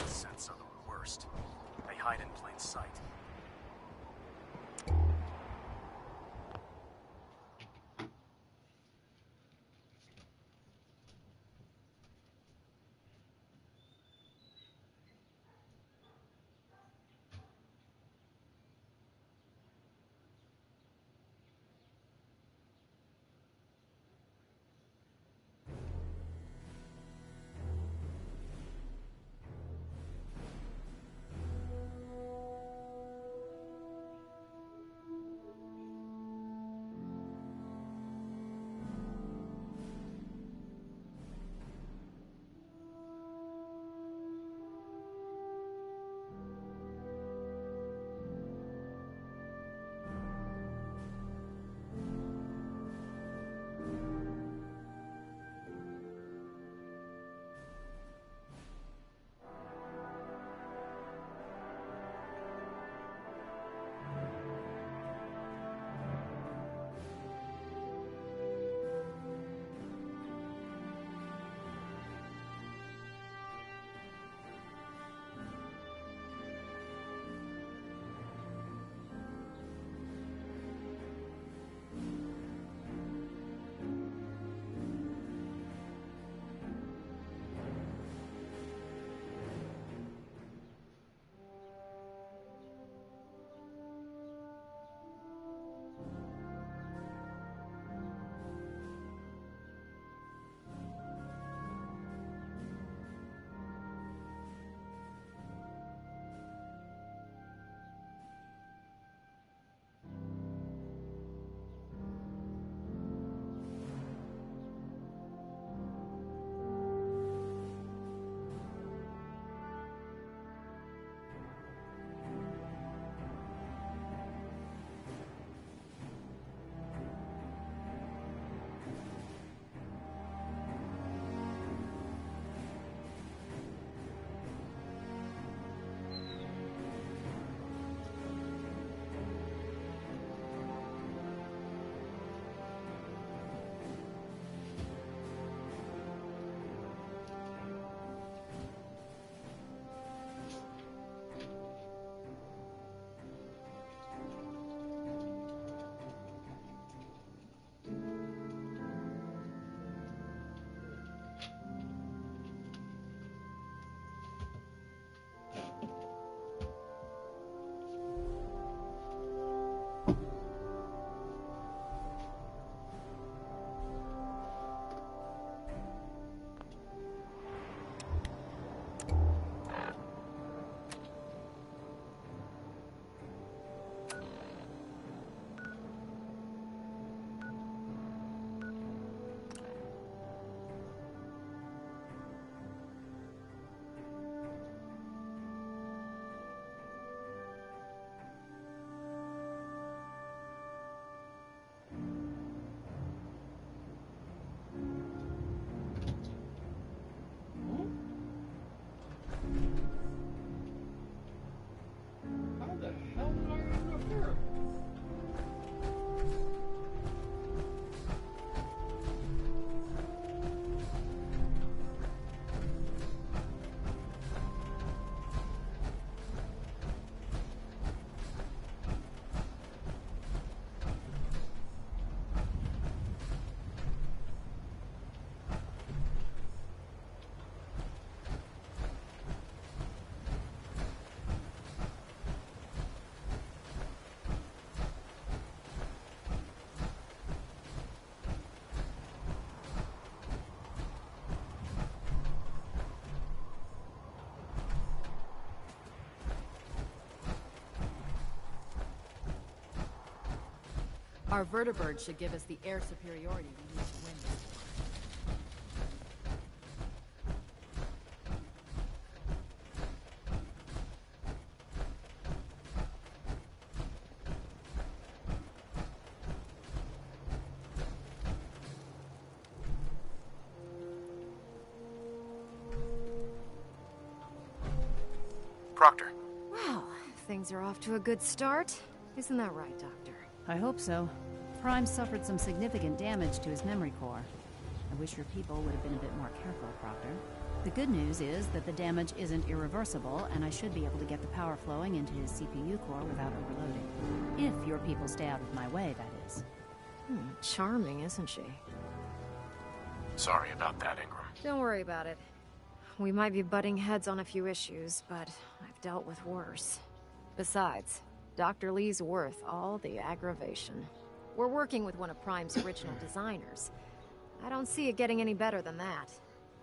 Sense are the worst. They hide in plain sight. Our vertibird should give us the air superiority we need to win this. Proctor. Well, things are off to a good start. Isn't that right, Doctor? I hope so. Prime suffered some significant damage to his memory core. I wish your people would have been a bit more careful, Proctor. The good news is that the damage isn't irreversible, and I should be able to get the power flowing into his CPU core without overloading. If your people stay out of my way, that is. Charming, isn't she? Sorry about that, Ingram. Don't worry about it. We might be butting heads on a few issues, but I've dealt with worse. Besides, Dr. Lee's worth all the aggravation. We're working with one of Prime's original designers. I don't see it getting any better than that.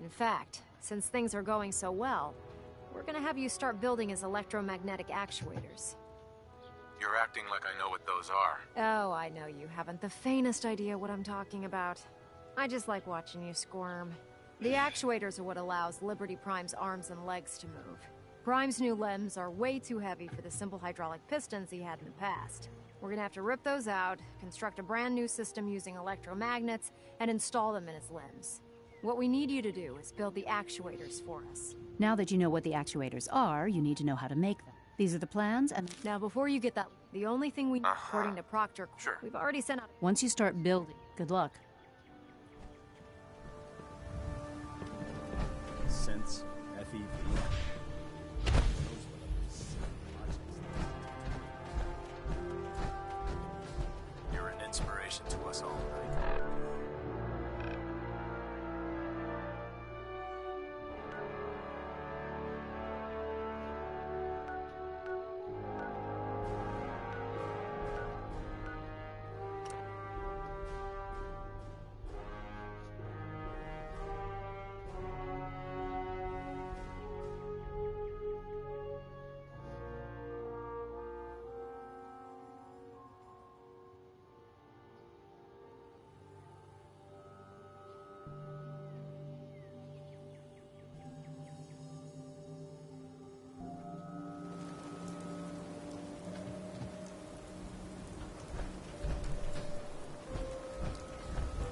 In fact, since things are going so well, we're gonna have you start building his electromagnetic actuators. You're acting like I know what those are. Oh, I know you haven't the faintest idea what I'm talking about. I just like watching you squirm. The actuators are what allows Liberty Prime's arms and legs to move. Prime's new limbs are way too heavy for the simple hydraulic pistons he had in the past. We're gonna have to rip those out, construct a brand new system using electromagnets, and install them in his limbs. What we need you to do is build the actuators for us. Now that you know what the actuators are, you need to know how to make them. These are the plans, and... Now, before you get that, the only thing we need, according to Proctor... Sure. We've already sent out... Once you start building, good luck. Sense FEV. You're an inspiration to us all, right?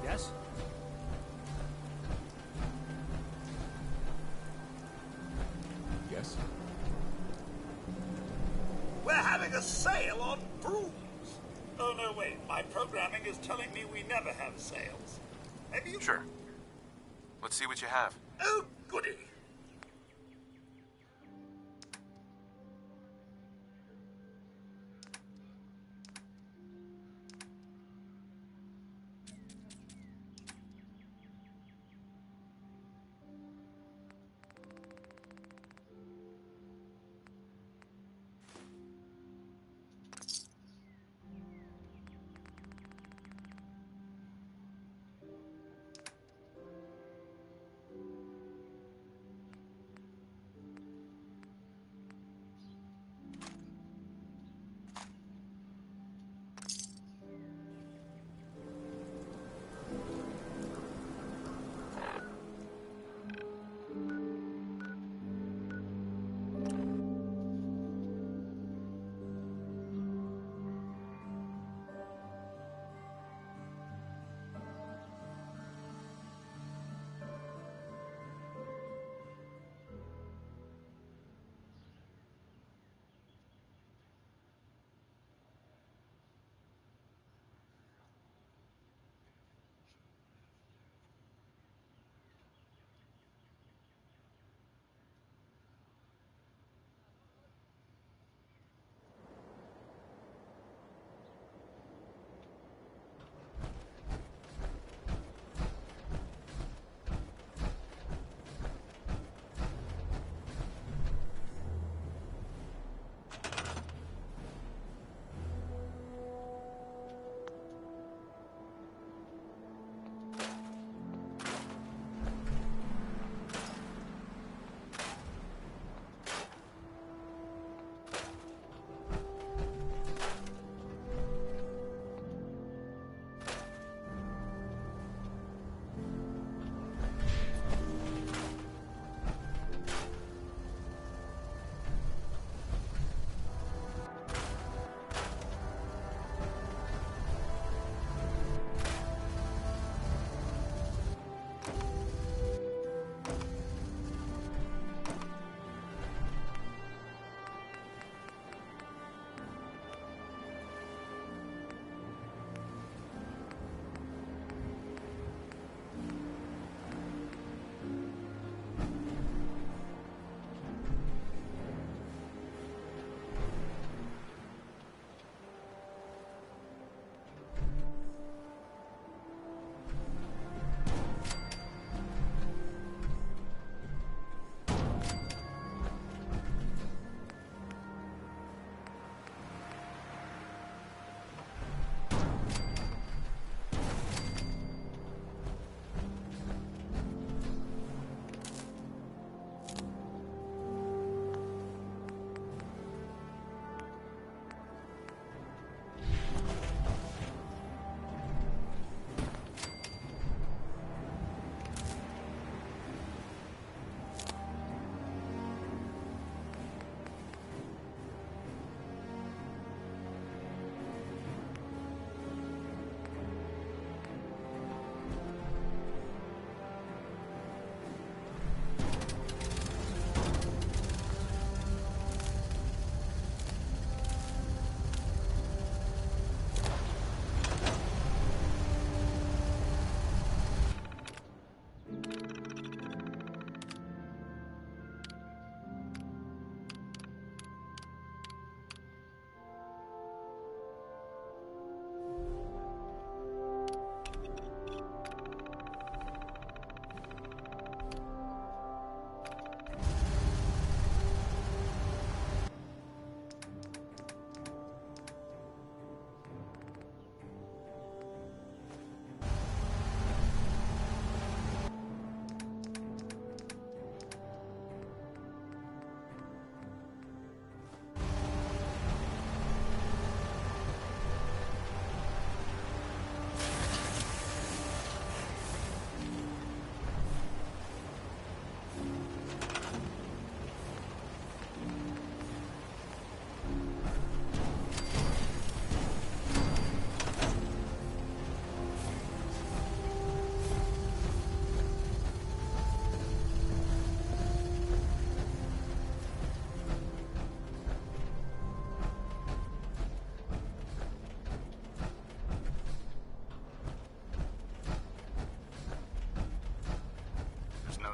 Yes? Yes? We're having a sale on brooms. Oh, no, wait. My programming is telling me we never have sales. Maybe you... Sure. Let's see what you have. Oh, goody.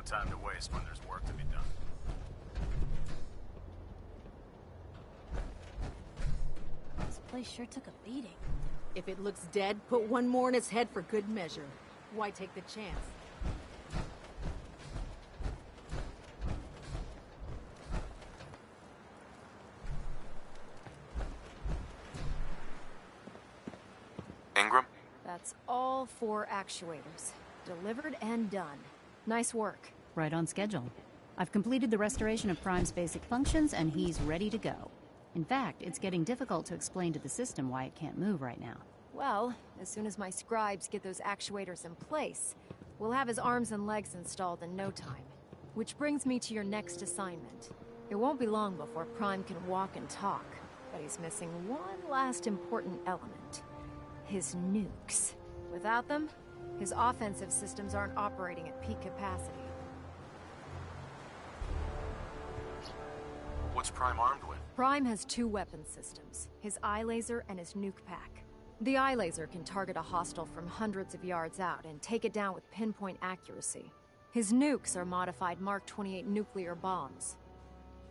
time to waste when there's work to be done. This place sure took a beating. If it looks dead, put one more in its head for good measure. Why take the chance? Ingram? That's all 4 actuators. Delivered and done. Nice work. Right on schedule. I've completed the restoration of Prime's basic functions, and he's ready to go. In fact, it's getting difficult to explain to the system why it can't move right now. Well, as soon as my scribes get those actuators in place, we'll have his arms and legs installed in no time. Which brings me to your next assignment. It won't be long before Prime can walk and talk, but he's missing one last important element. His nukes. Without them, his offensive systems aren't operating at peak capacity. What's Prime armed with? Prime has 2 weapon systems, his eye laser and his nuke pack. The eye laser can target a hostile from hundreds of yards out and take it down with pinpoint accuracy. His nukes are modified Mark 28 nuclear bombs.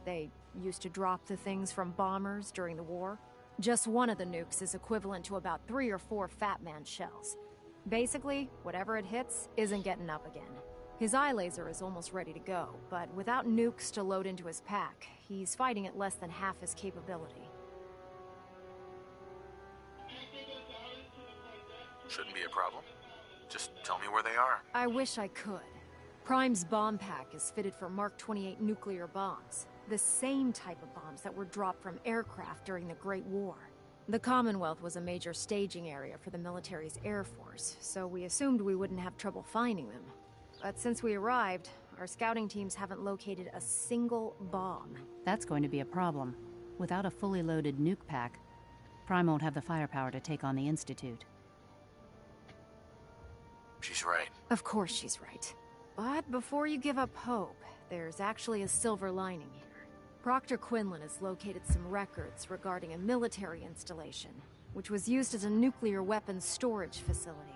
They used to drop the things from bombers during the war. Just one of the nukes is equivalent to about 3 or 4 Fat Man shells. Basically, whatever it hits isn't getting up again. His eye laser is almost ready to go, but without nukes to load into his pack, he's fighting at less than half his capability. Shouldn't be a problem. Just tell me where they are. I wish I could. Prime's bomb pack is fitted for Mark 28 nuclear bombs, the same type of bombs that were dropped from aircraft during the Great War. The Commonwealth was a major staging area for the military's Air Force, so we assumed we wouldn't have trouble finding them. But since we arrived, our scouting teams haven't located a single bomb. That's going to be a problem. Without a fully loaded nuke pack, Prime won't have the firepower to take on the Institute. She's right. Of course she's right. But before you give up hope, there's actually a silver lining here. Proctor Quinlan has located some records regarding a military installation, which was used as a nuclear weapons storage facility.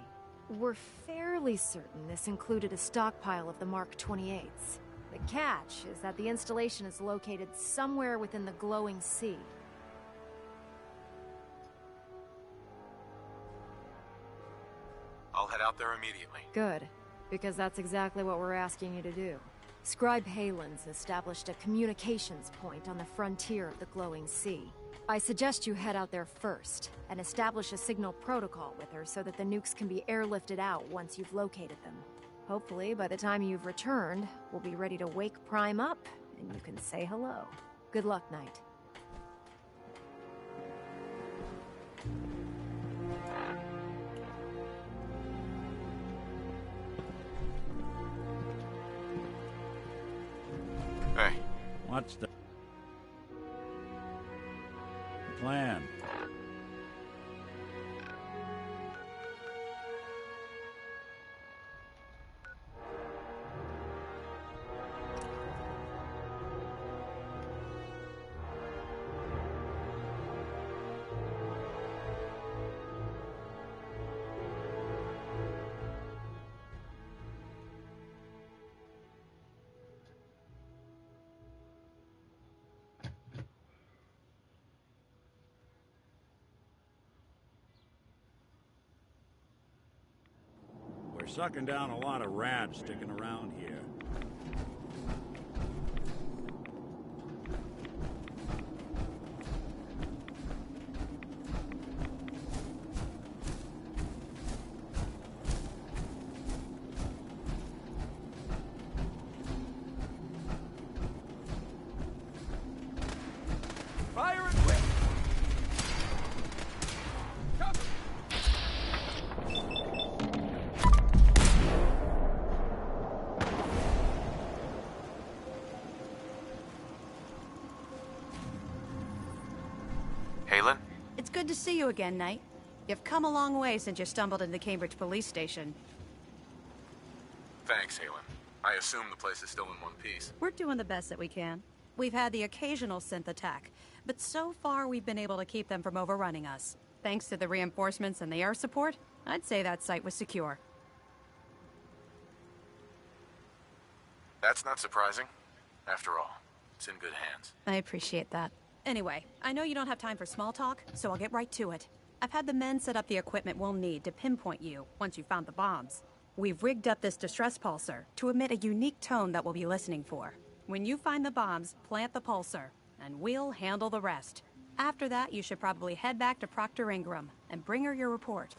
We're fairly certain this included a stockpile of the Mark 28s. The catch is that the installation is located somewhere within the glowing sea. I'll head out there immediately. Good, because that's exactly what we're asking you to do. Scribe Halen's established a communications point on the frontier of the glowing sea. I suggest you head out there first, and establish a signal protocol with her so that the nukes can be airlifted out once you've located them. Hopefully, by the time you've returned, we'll be ready to wake Prime up, and you can say hello. Good luck, Knight. Hey. What's the plan? We're sucking down a lot of rats sticking around here. Fire and quick! Halen? It's good to see you again, Knight. You've come a long way since you stumbled into Cambridge Police Station. Thanks, Halen. I assume the place is still in one piece. We're doing the best that we can. We've had the occasional synth attack, but so far we've been able to keep them from overrunning us. Thanks to the reinforcements and the air support, I'd say that site was secure. That's not surprising. After all, it's in good hands. I appreciate that. Anyway, I know you don't have time for small talk, so I'll get right to it. I've had the men set up the equipment we'll need to pinpoint you once you've found the bombs. We've rigged up this distress pulsar to emit a unique tone that we'll be listening for. When you find the bombs, plant the pulsar, and we'll handle the rest. After that, you should probably head back to Proctor Ingram and bring her your report.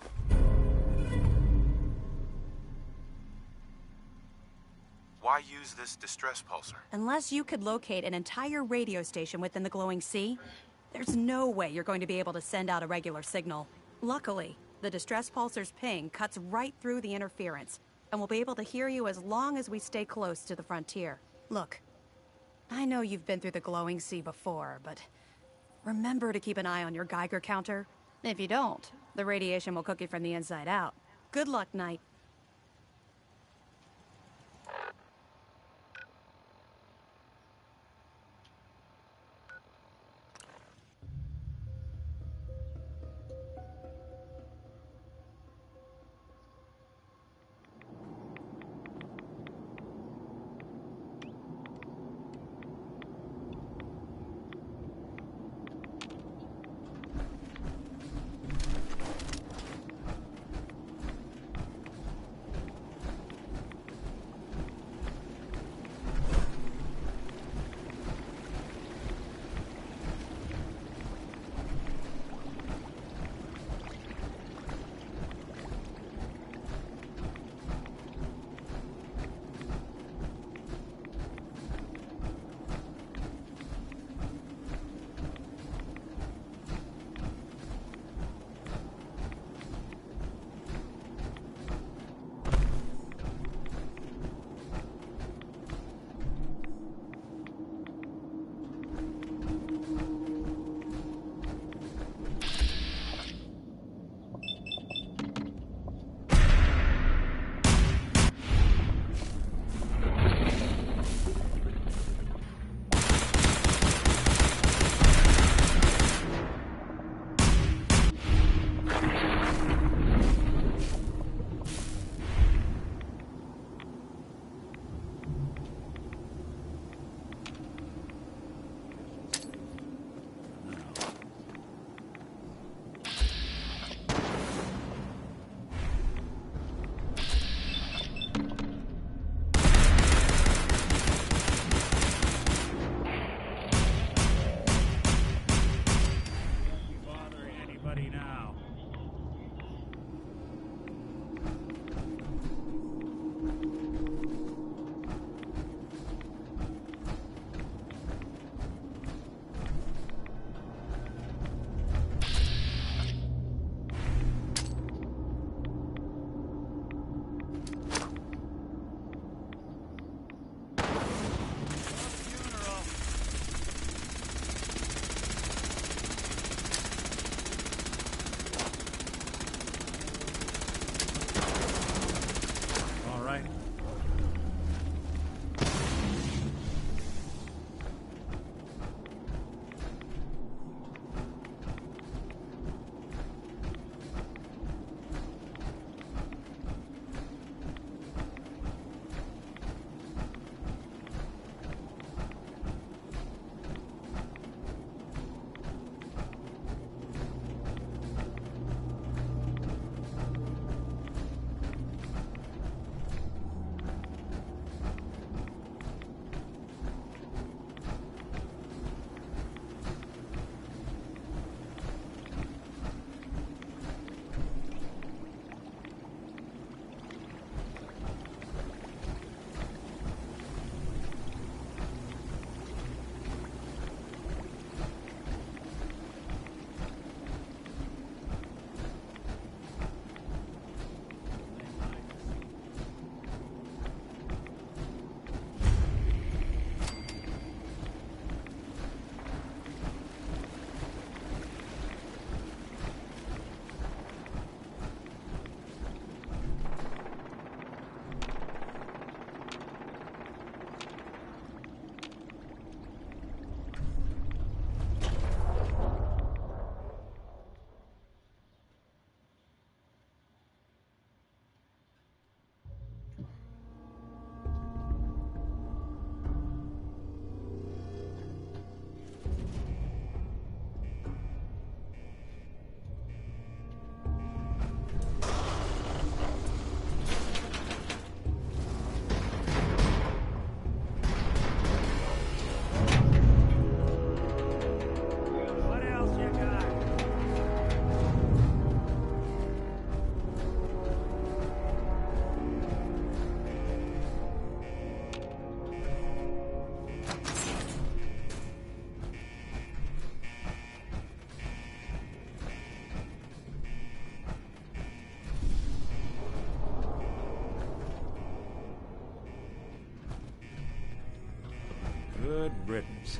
Why use this distress pulsar? Unless you could locate an entire radio station within the glowing sea, there's no way you're going to be able to send out a regular signal. Luckily, the distress pulsar's ping cuts right through the interference, and we'll be able to hear you as long as we stay close to the frontier. Look, I know you've been through the glowing sea before, but remember to keep an eye on your Geiger counter. If you don't, the radiation will cook you from the inside out. Good luck, Knight. Good riddance.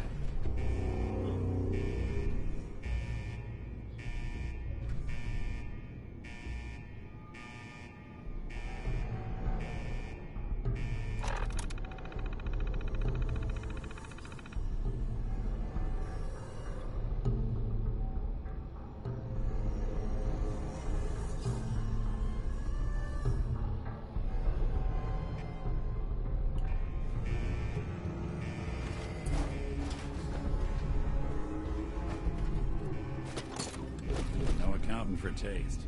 No accounting for taste.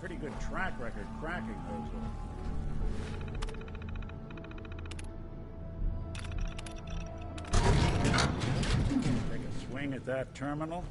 pretty good track record cracking those open. Take a swing at that terminal.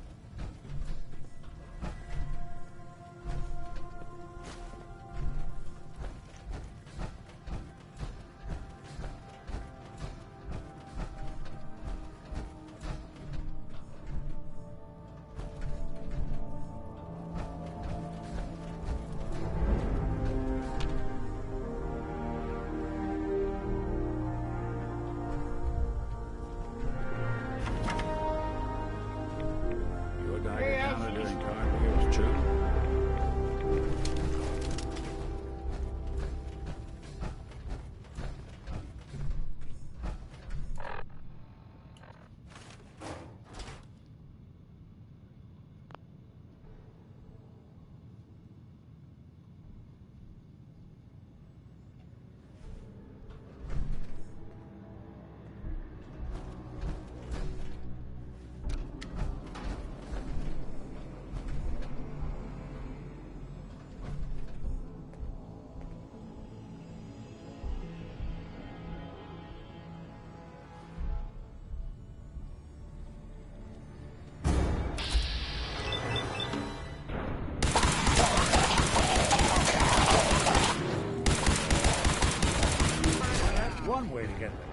One way to get there.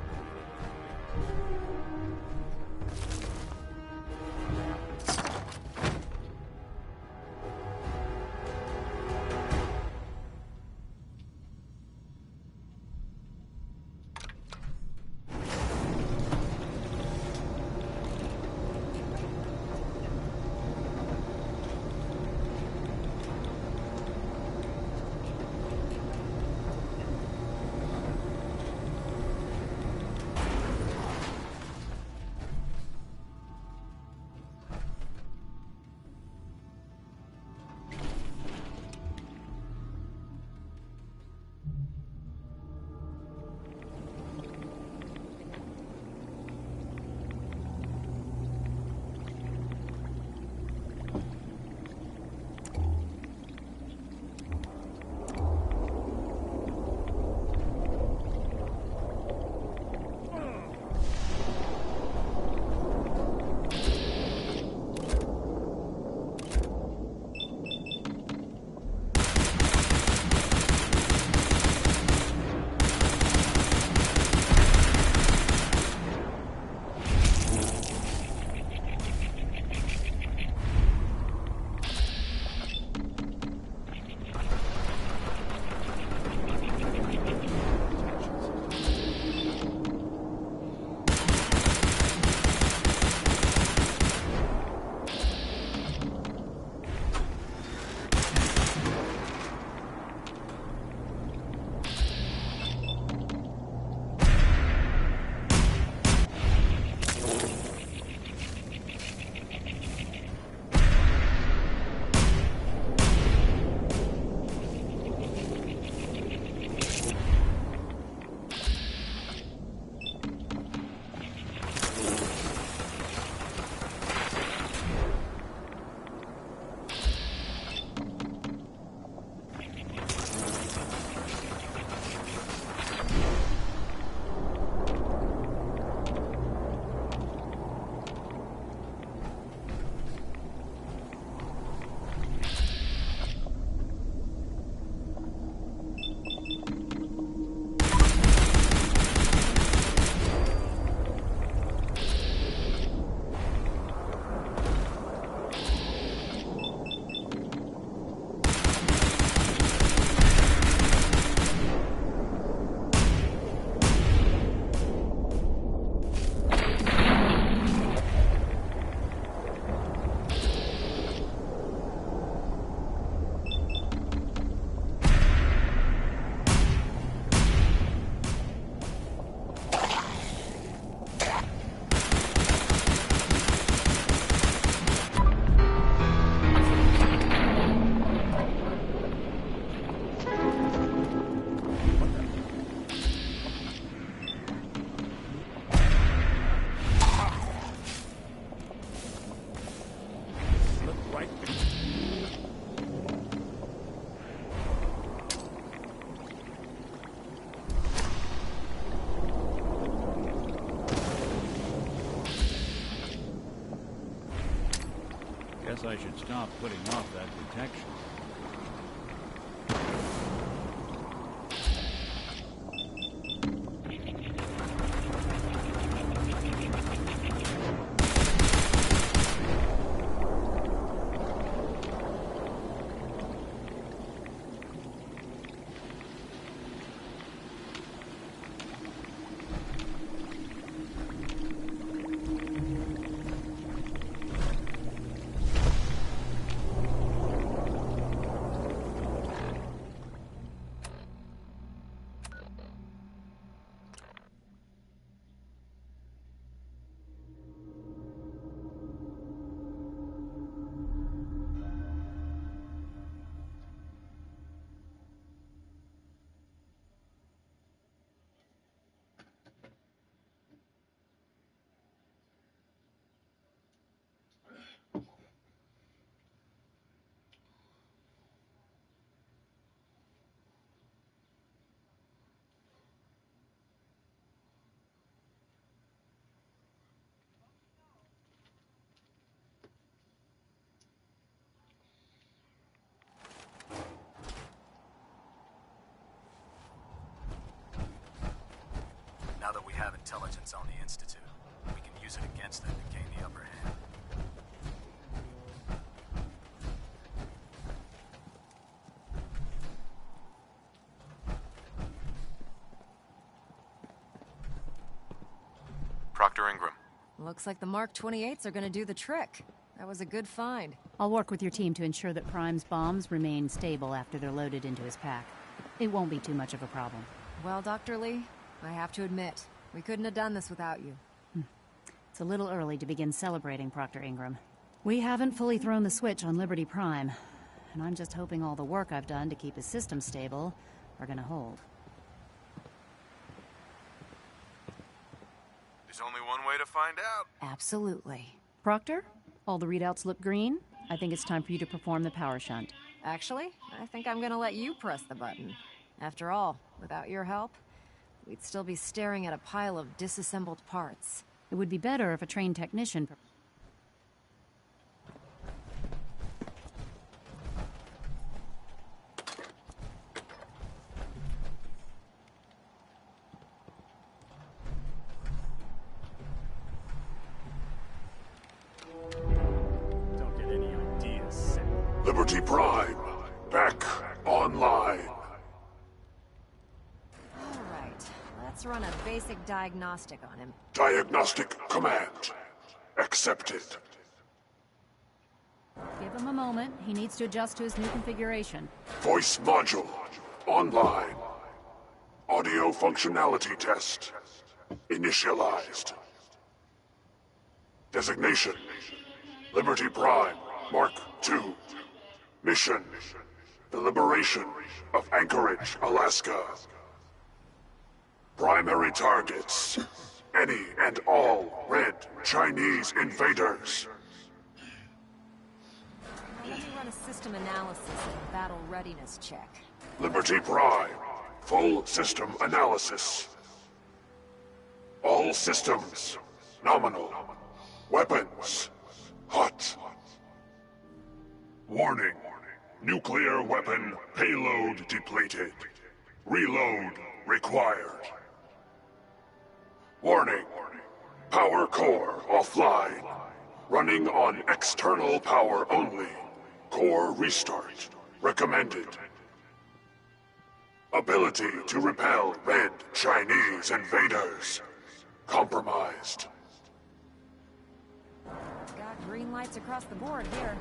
Guess I should stop putting off that detection. Now that we have intelligence on the Institute, we can use it against them to gain the upper hand. Proctor Ingram. Looks like the Mark 28s are gonna do the trick. That was a good find. I'll work with your team to ensure that Prime's bombs remain stable after they're loaded into his pack. It won't be too much of a problem. Well, Dr. Lee, I have to admit, we couldn't have done this without you. It's a little early to begin celebrating, Proctor Ingram. We haven't fully thrown the switch on Liberty Prime, and I'm just hoping all the work I've done to keep his system stable are gonna hold. There's only one way to find out. Absolutely. Proctor, all the readouts look green. I think it's time for you to perform the power shunt. Actually, I think I'm gonna let you press the button. After all, without your help, we'd still be staring at a pile of disassembled parts. It would be better if a trained technician... Don't get any ideas, Sid. Liberty Prime, back online. Let's run a basic diagnostic on him. Diagnostic command accepted. Give him a moment. He needs to adjust to his new configuration. Voice module online. Audio functionality test initialized. Designation: Liberty Prime Mark II. Mission: the liberation of Anchorage, Alaska. Primary targets: any and all red Chinese invaders. Now let me run a system analysis and a battle readiness check. Liberty Prime, full system analysis. All systems nominal. Weapons hot. Warning: nuclear weapon payload depleted. Reload required. Warning: power core offline. Running on external power only. Core restart recommended. Ability to repel red Chinese invaders compromised. Got green lights across the board here.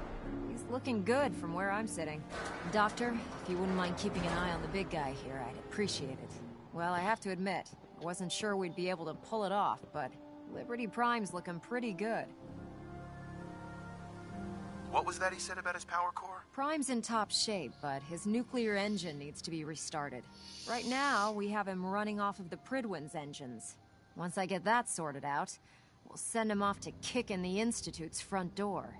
He's looking good from where I'm sitting. Doctor, if you wouldn't mind keeping an eye on the big guy here, I'd appreciate it. Well, I have to admit, I wasn't sure we'd be able to pull it off, but Liberty Prime's looking pretty good. What was that he said about his power core? Prime's in top shape, but his nuclear engine needs to be restarted. Right now, we have him running off of the Prydwen's engines. Once I get that sorted out, we'll send him off to kick in the Institute's front door.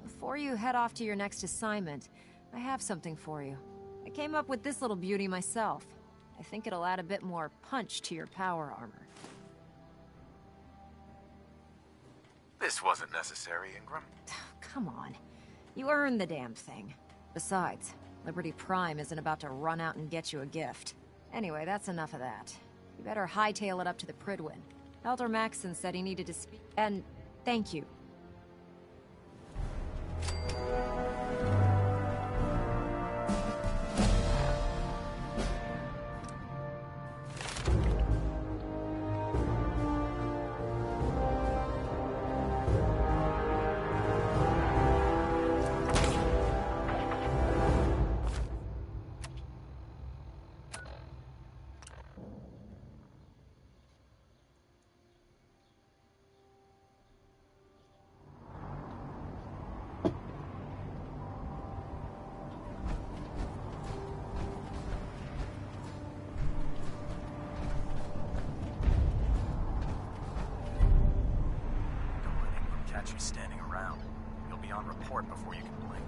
Before you head off to your next assignment, I have something for you. I came up with this little beauty myself. I think it'll add a bit more punch to your power armor. This wasn't necessary, Ingram. Come on. You earned the damn thing. Besides, Liberty Prime isn't about to run out and get you a gift. Anyway, that's enough of that. You better hightail it up to the Prydwen. Elder Maxson said he needed to speak, and thank you. Catch you standing around. You'll be on report before you can blink.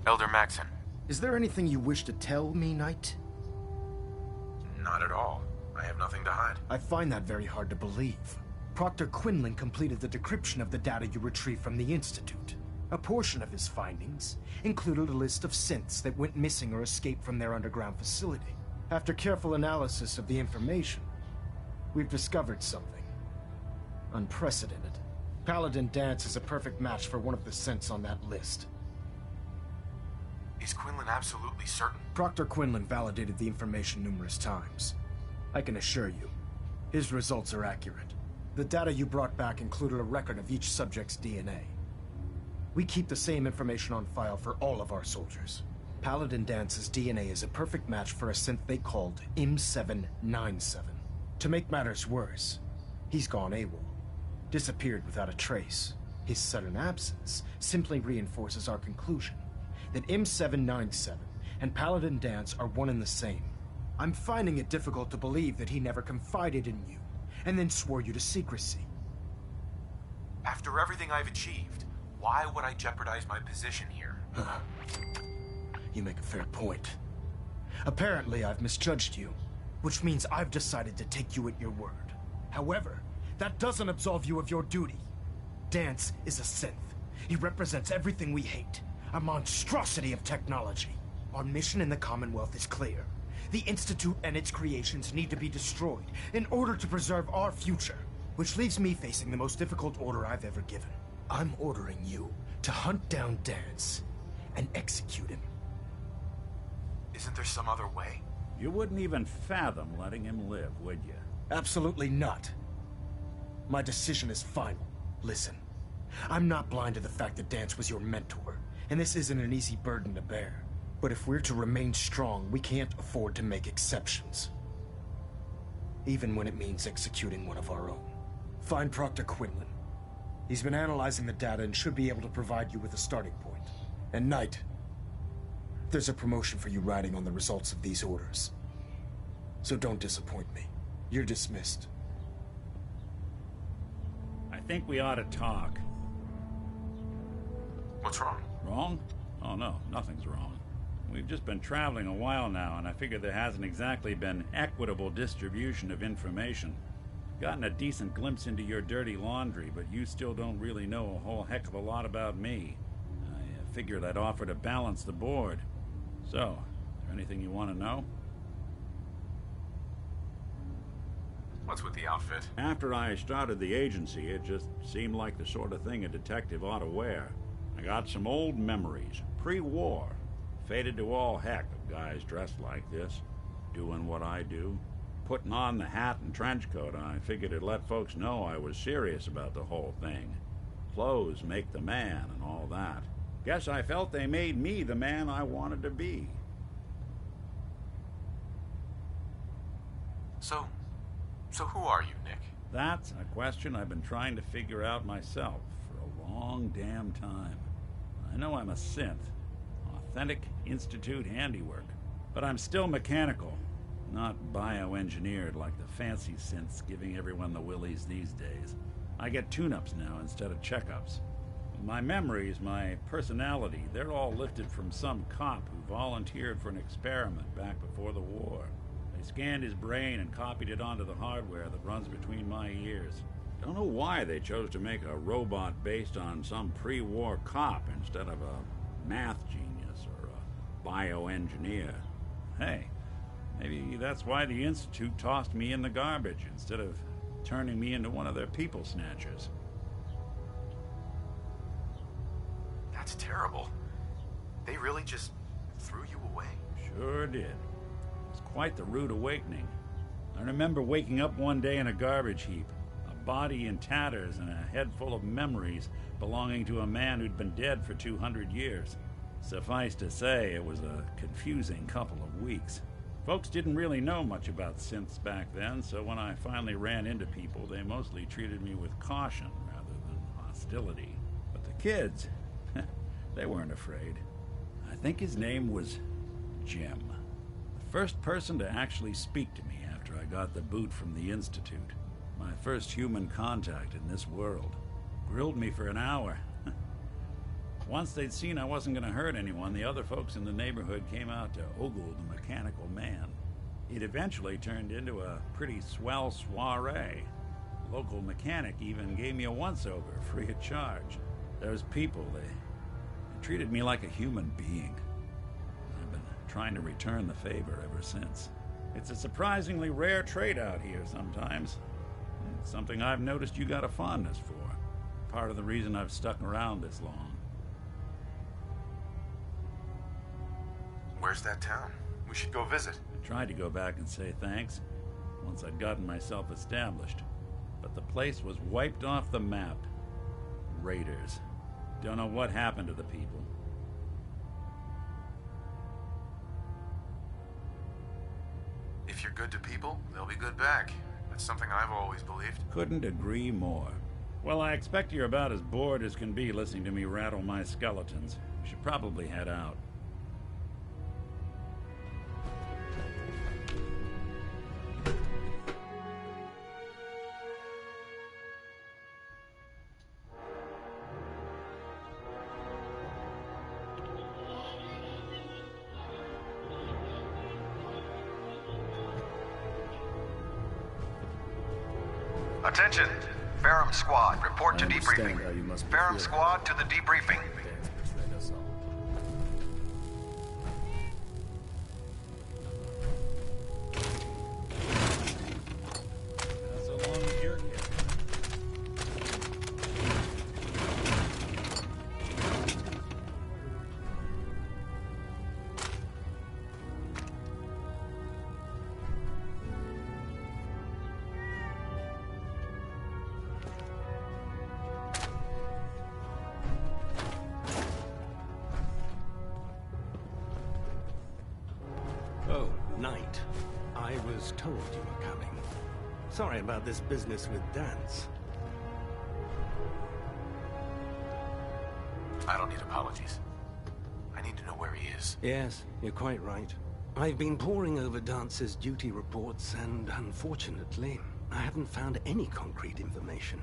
Elder Maxson. Is there anything you wish to tell me, Knight? Not at all. I have nothing to hide. I find that very hard to believe. Proctor Quinlan completed the decryption of the data you retrieved from the Institute. A portion of his findings included a list of synths that went missing or escaped from their underground facility. After careful analysis of the information, we've discovered something unprecedented. Paladin Danse is a perfect match for one of the synths on that list. Is Quinlan absolutely certain? Proctor Quinlan validated the information numerous times. I can assure you, his results are accurate. The data you brought back included a record of each subject's DNA. We keep the same information on file for all of our soldiers. Paladin Danse's DNA is a perfect match for a synth they called M797. To make matters worse, he's gone AWOL. Disappeared without a trace. His sudden absence simply reinforces our conclusion that M797 and Paladin Danse are one and the same. I'm finding it difficult to believe that he never confided in you, and then swore you to secrecy. After everything I've achieved, why would I jeopardize my position here? You make a fair point. Apparently, I've misjudged you, which means I've decided to take you at your word. However, that doesn't absolve you of your duty. Danse is a synth. He represents everything we hate, a monstrosity of technology. Our mission in the Commonwealth is clear. The Institute and its creations need to be destroyed in order to preserve our future, which leaves me facing the most difficult order I've ever given. I'm ordering you to hunt down Danse and execute him. Isn't there some other way? You wouldn't even fathom letting him live, would you? Absolutely not. My decision is final. Listen, I'm not blind to the fact that Danse was your mentor, and this isn't an easy burden to bear. But if we're to remain strong, we can't afford to make exceptions. Even when it means executing one of our own. Find Proctor Quinlan. He's been analyzing the data and should be able to provide you with a starting point. And Knight, there's a promotion for you riding on the results of these orders. So don't disappoint me. You're dismissed. I think we ought to talk. What's wrong? Wrong? Oh no, nothing's wrong. We've just been traveling a while now, and I figure there hasn't exactly been equitable distribution of information. Gotten a decent glimpse into your dirty laundry, but you still don't really know a whole heck of a lot about me. I figured I'd offer to balance the board. So, is there anything you want to know? What's with the outfit? After I started the agency, it just seemed like the sort of thing a detective ought to wear. I got some old memories, pre-war. Faded to all heck of guys dressed like this, doing what I do. Putting on the hat and trench coat, I figured it'd let folks know I was serious about the whole thing. Clothes make the man and all that. Guess I felt they made me the man I wanted to be. So who are you, Nick? That's a question I've been trying to figure out myself for a long damn time. I know I'm a synth. Authentic Institute handiwork. But I'm still mechanical, not bioengineered like the fancy synths giving everyone the willies these days. I get tune-ups now instead of checkups. My memories, my personality, they're all lifted from some cop who volunteered for an experiment back before the war. They scanned his brain and copied it onto the hardware that runs between my ears. Don't know why they chose to make a robot based on some pre-war cop instead of a math genius or a bioengineer. Hey, maybe that's why the Institute tossed me in the garbage instead of turning me into one of their people snatchers. That's terrible. They really just threw you away? Sure did. It was quite the rude awakening. I remember waking up one day in a garbage heap, a body in tatters and a head full of memories belonging to a man who'd been dead for 200 years. Suffice to say, it was a confusing couple of weeks. Folks didn't really know much about synths back then, so when I finally ran into people, they mostly treated me with caution rather than hostility. But the kids, they weren't afraid. I think his name was Jim. The first person to actually speak to me after I got the boot from the Institute. My first human contact in this world. Grilled me for an hour. Once they'd seen I wasn't going to hurt anyone, the other folks in the neighborhood came out to ogle the mechanical man. It eventually turned into a pretty swell soiree. The local mechanic even gave me a once-over, free of charge. Those people, they treated me like a human being. I've been trying to return the favor ever since. It's a surprisingly rare trait out here sometimes. It's something I've noticed you got a fondness for. Part of the reason I've stuck around this long. Where's that town? We should go visit. I tried to go back and say thanks once I'd gotten myself established, but the place was wiped off the map. Raiders. Don't know what happened to the people. If you're good to people, they'll be good back. That's something I've always believed. Couldn't agree more. Well, I expect you're about as bored as can be listening to me rattle my skeletons. We should probably head out. Attention! Ferrum Squad, report to debriefing. Ferrum Squad to the debriefing. Knight, I was told you were coming. Sorry about this business with Danse. I don't need apologies. I need to know where he is. Yes, you're quite right. I've been poring over Dance's duty reports, and unfortunately, I haven't found any concrete information.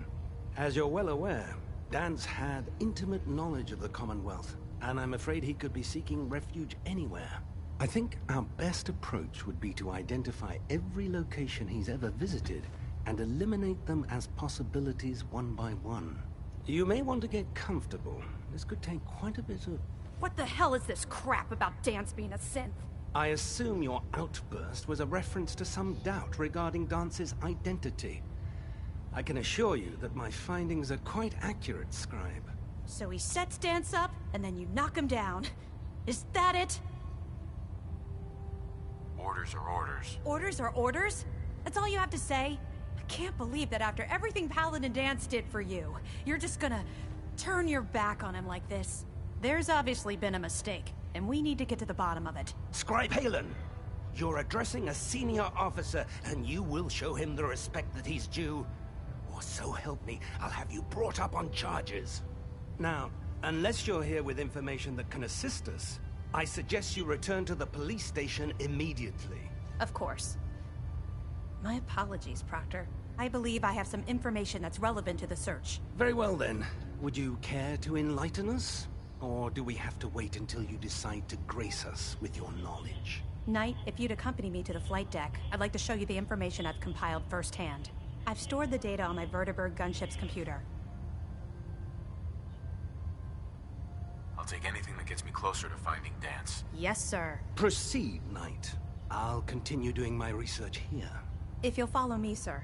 As you're well aware, Danse had intimate knowledge of the Commonwealth, and I'm afraid he could be seeking refuge anywhere. I think our best approach would be to identify every location he's ever visited and eliminate them as possibilities one by one. You may want to get comfortable. This could take quite a bit of... What the hell is this crap about Danse being a synth? I assume your outburst was a reference to some doubt regarding Dance's identity. I can assure you that my findings are quite accurate, Scribe. So he sets Danse up, and then you knock him down. Is that it? Orders are orders. Orders are orders? That's all you have to say? I can't believe that after everything Paladin Danse did for you, you're just gonna turn your back on him like this. There's obviously been a mistake, and we need to get to the bottom of it. Scribe Halen, you're addressing a senior officer, and you will show him the respect that he's due. Or so help me, I'll have you brought up on charges. Now, unless you're here with information that can assist us, I suggest you return to the police station immediately. Of course. My apologies, Proctor. I believe I have some information that's relevant to the search. Very well then. Would you care to enlighten us? Or do we have to wait until you decide to grace us with your knowledge? Knight, if you'd accompany me to the flight deck, I'd like to show you the information I've compiled firsthand. I've stored the data on my Vertibird gunship's computer. I'll take anything that gets me closer to finding Danse. Yes, sir. Proceed, Knight. I'll continue doing my research here. If you'll follow me, sir.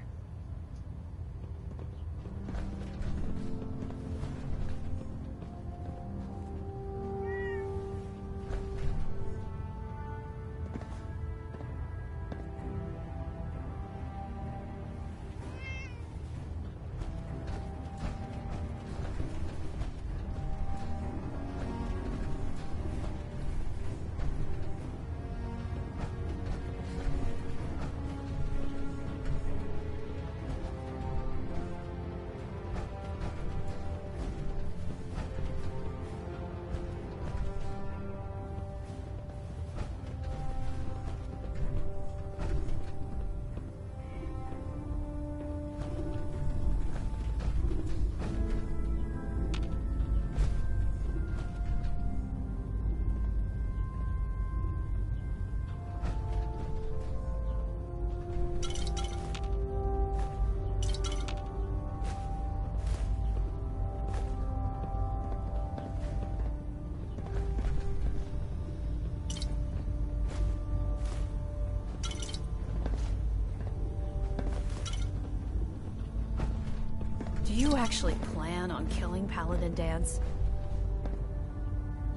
Do you actually plan on killing Paladin Danse?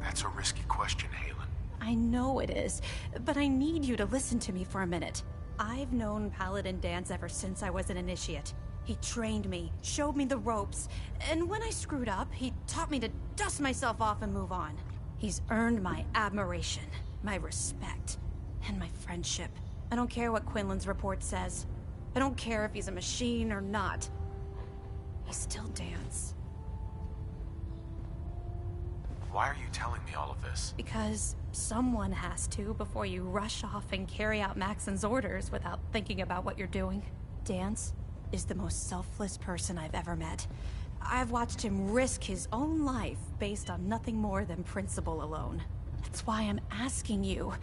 That's a risky question, Haylen. I know it is, but I need you to listen to me for a minute. I've known Paladin Danse ever since I was an initiate. He trained me, showed me the ropes, and when I screwed up, he taught me to dust myself off and move on. He's earned my admiration, my respect, and my friendship. I don't care what Quinlan's report says. I don't care if he's a machine or not. He's still Danse. Why are you telling me all of this? Because someone has to before you rush off and carry out Maxon's orders without thinking about what you're doing. Danse is the most selfless person I've ever met. I've watched him risk his own life based on nothing more than principle alone. That's why I'm asking you.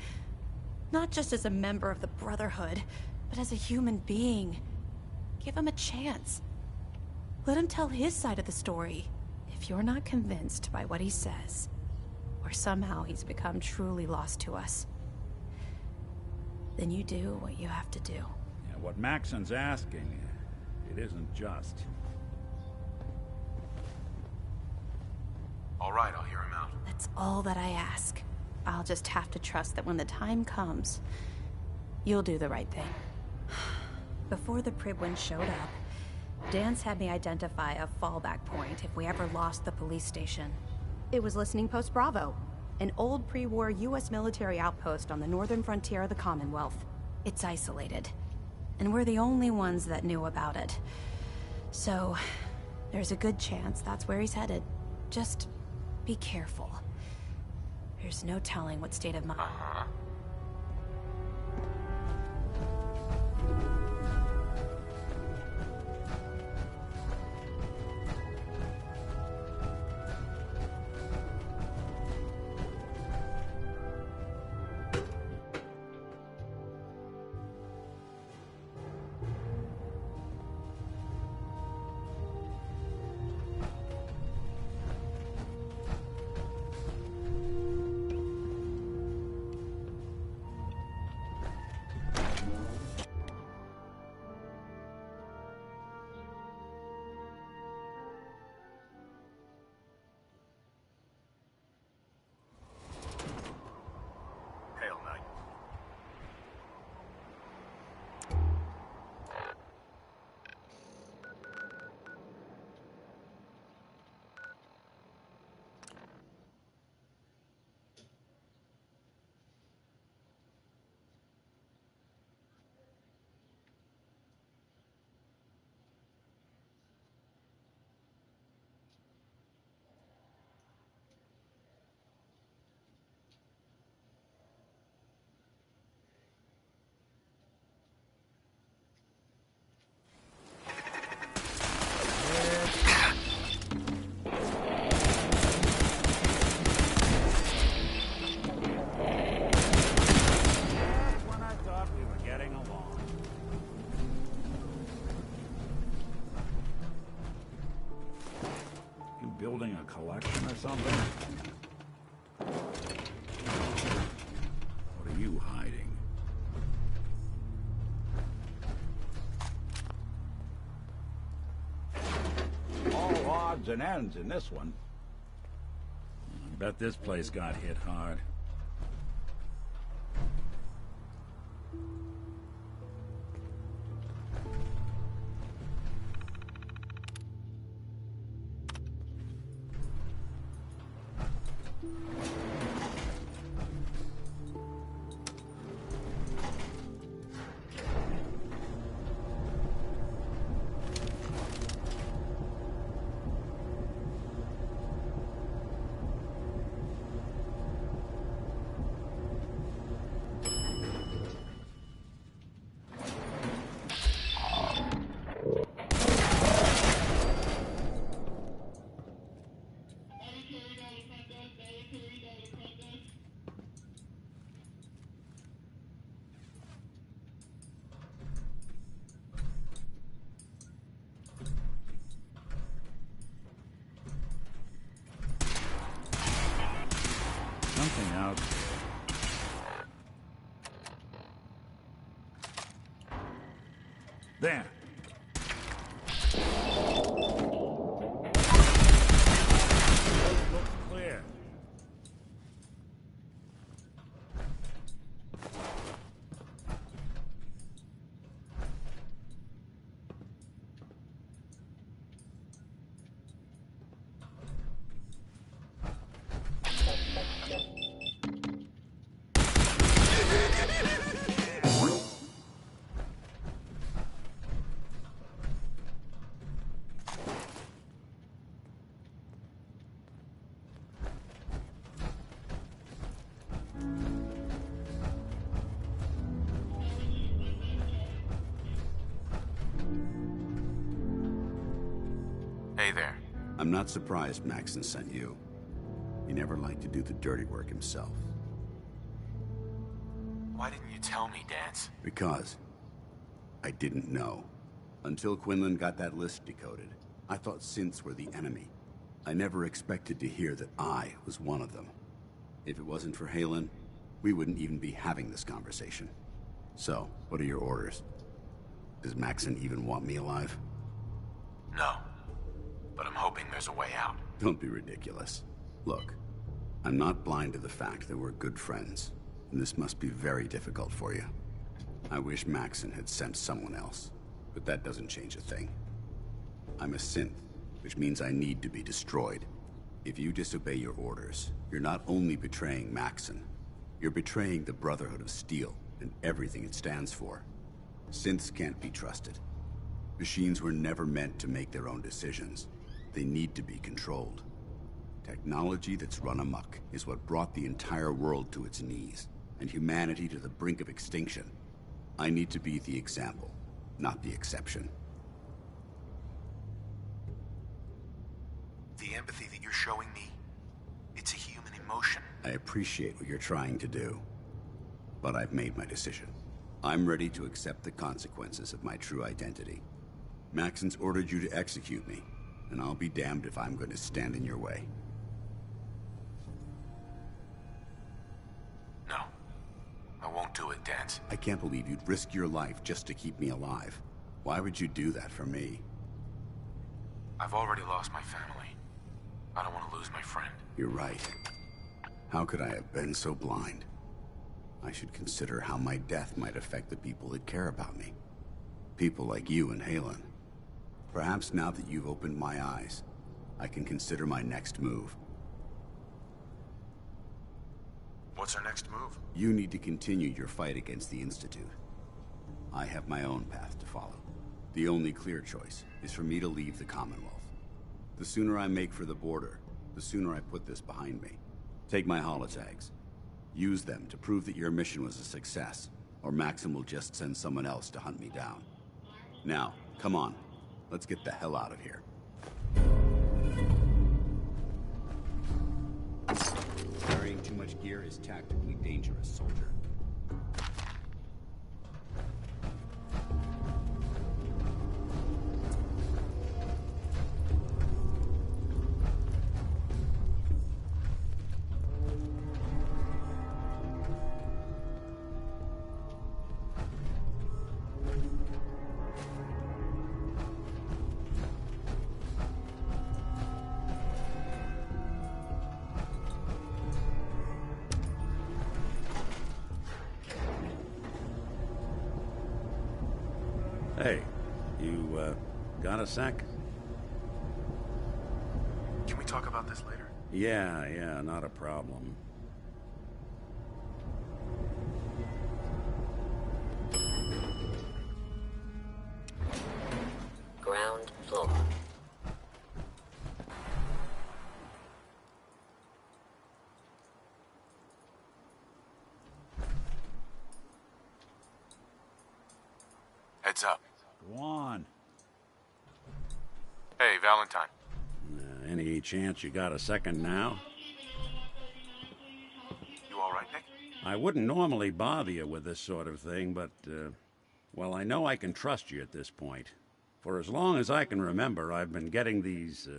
Not just as a member of the Brotherhood, but as a human being. Give him a chance. Let him tell his side of the story. If you're not convinced by what he says, or somehow he's become truly lost to us, then you do what you have to do. Yeah, what Maxon's asking, it isn't just. All right, I'll hear him out. That's all that I ask. I'll just have to trust that when the time comes, you'll do the right thing. Before the Prydwen showed up, Danse had me identify a fallback point if we ever lost the police station. It was Listening Post Bravo, an old pre-war US military outpost on the northern frontier of the Commonwealth. It's isolated, and we're the only ones that knew about it. So, there's a good chance that's where he's headed. Just be careful. There's no telling what state of mind... building a collection or something? What are you hiding? All odds and ends in this one. I bet this place got hit hard. Something out. There. Looks clear. Hey there. I'm not surprised Maxson sent you. He never liked to do the dirty work himself. Why didn't you tell me, Dance? Because I didn't know. Until Quinlan got that list decoded, I thought synths were the enemy. I never expected to hear that I was one of them. If it wasn't for Haylen, we wouldn't even be having this conversation. So, what are your orders? Does Maxson even want me alive? No. But I'm hoping there's a way out. Don't be ridiculous. Look, I'm not blind to the fact that we're good friends, and this must be very difficult for you. I wish Maxson had sent someone else, but that doesn't change a thing. I'm a synth, which means I need to be destroyed. If you disobey your orders, you're not only betraying Maxson, you're betraying the Brotherhood of Steel and everything it stands for. Synths can't be trusted. Machines were never meant to make their own decisions. They need to be controlled. Technology that's run amok is what brought the entire world to its knees, and humanity to the brink of extinction. I need to be the example, not the exception. The empathy that you're showing me, it's a human emotion. I appreciate what you're trying to do, but I've made my decision. I'm ready to accept the consequences of my true identity. Maxson's ordered you to execute me, and I'll be damned if I'm going to stand in your way. No. I won't do it, Dance. I can't believe you'd risk your life just to keep me alive. Why would you do that for me? I've already lost my family. I don't want to lose my friend. You're right. How could I have been so blind? I should consider how my death might affect the people that care about me. People like you and Haylen. Perhaps now that you've opened my eyes, I can consider my next move. What's our next move? You need to continue your fight against the Institute. I have my own path to follow. The only clear choice is for me to leave the Commonwealth. The sooner I make for the border, the sooner I put this behind me. Take my holotags. Use them to prove that your mission was a success, or Maxson will just send someone else to hunt me down. Now, come on. Let's get the hell out of here. Carrying too much gear is tactically dangerous, soldier. Hey, you, got a sec? Can we talk about this later? Yeah, not a problem. Ground floor. Heads up. Go on. Hey, Valentine. Any chance you got a second now? You all right, Nick? I wouldn't normally bother you with this sort of thing, but, well, I know I can trust you at this point. For as long as I can remember, I've been getting these,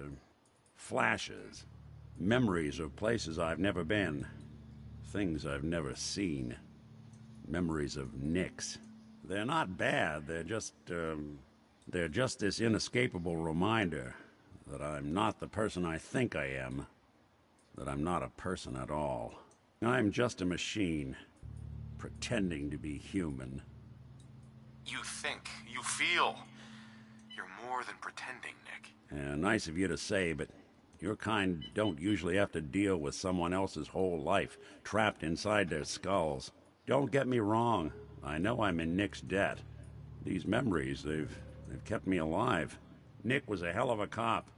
flashes. Memories of places I've never been. Things I've never seen. Memories of Nicks. They're not bad, they're just this inescapable reminder that I'm not the person I think I am. That I'm not a person at all. I'm just a machine, pretending to be human. You think, you feel. You're more than pretending, Nick. Yeah, nice of you to say, but your kind don't usually have to deal with someone else's whole life, trapped inside their skulls. Don't get me wrong, I know I'm in Nick's debt. These memories, they've kept me alive. Nick was a hell of a cop.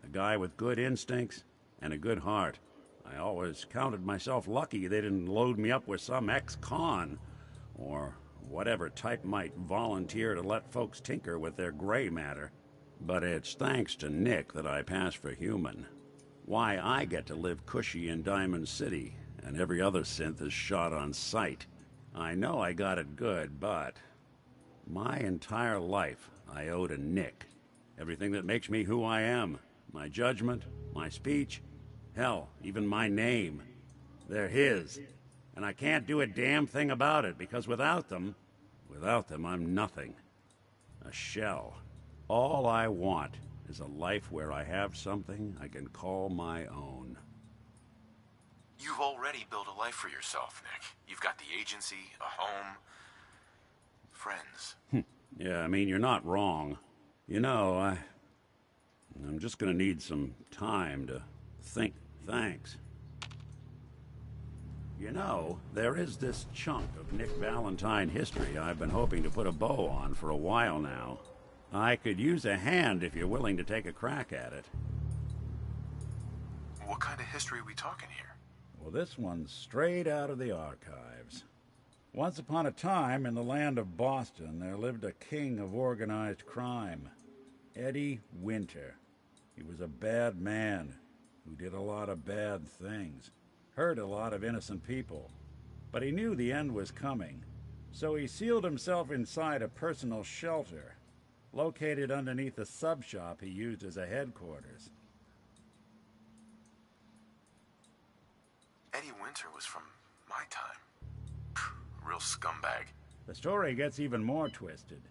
A guy with good instincts and a good heart. I always counted myself lucky they didn't load me up with some ex-con, or whatever type might volunteer to let folks tinker with their gray matter. But it's thanks to Nick that I pass for human. Why I get to live cushy in Diamond City, and every other synth is shot on sight. I know I got it good, but my entire life I owe to Nick. Everything that makes me who I am. My judgment, my speech, hell, even my name. They're his. And I can't do a damn thing about it, because without them, I'm nothing. A shell. All I want is a life where I have something I can call my own. You've already built a life for yourself, Nick. You've got the agency, a home, friends. Yeah, I mean, you're not wrong. You know, I'm just gonna need some time to think. Thanks. You know, there is this chunk of Nick Valentine history I've been hoping to put a bow on for a while now. I could use a hand if you're willing to take a crack at it. What kind of history are we talking here? Well, this one's straight out of the archives. Once upon a time, in the land of Boston, there lived a king of organized crime, Eddie Winter. He was a bad man who did a lot of bad things, hurt a lot of innocent people. But he knew the end was coming, so he sealed himself inside a personal shelter, located underneath a sub-shop he used as a headquarters. Eddie Winter was from my time. Real scumbag. The story gets even more twisted.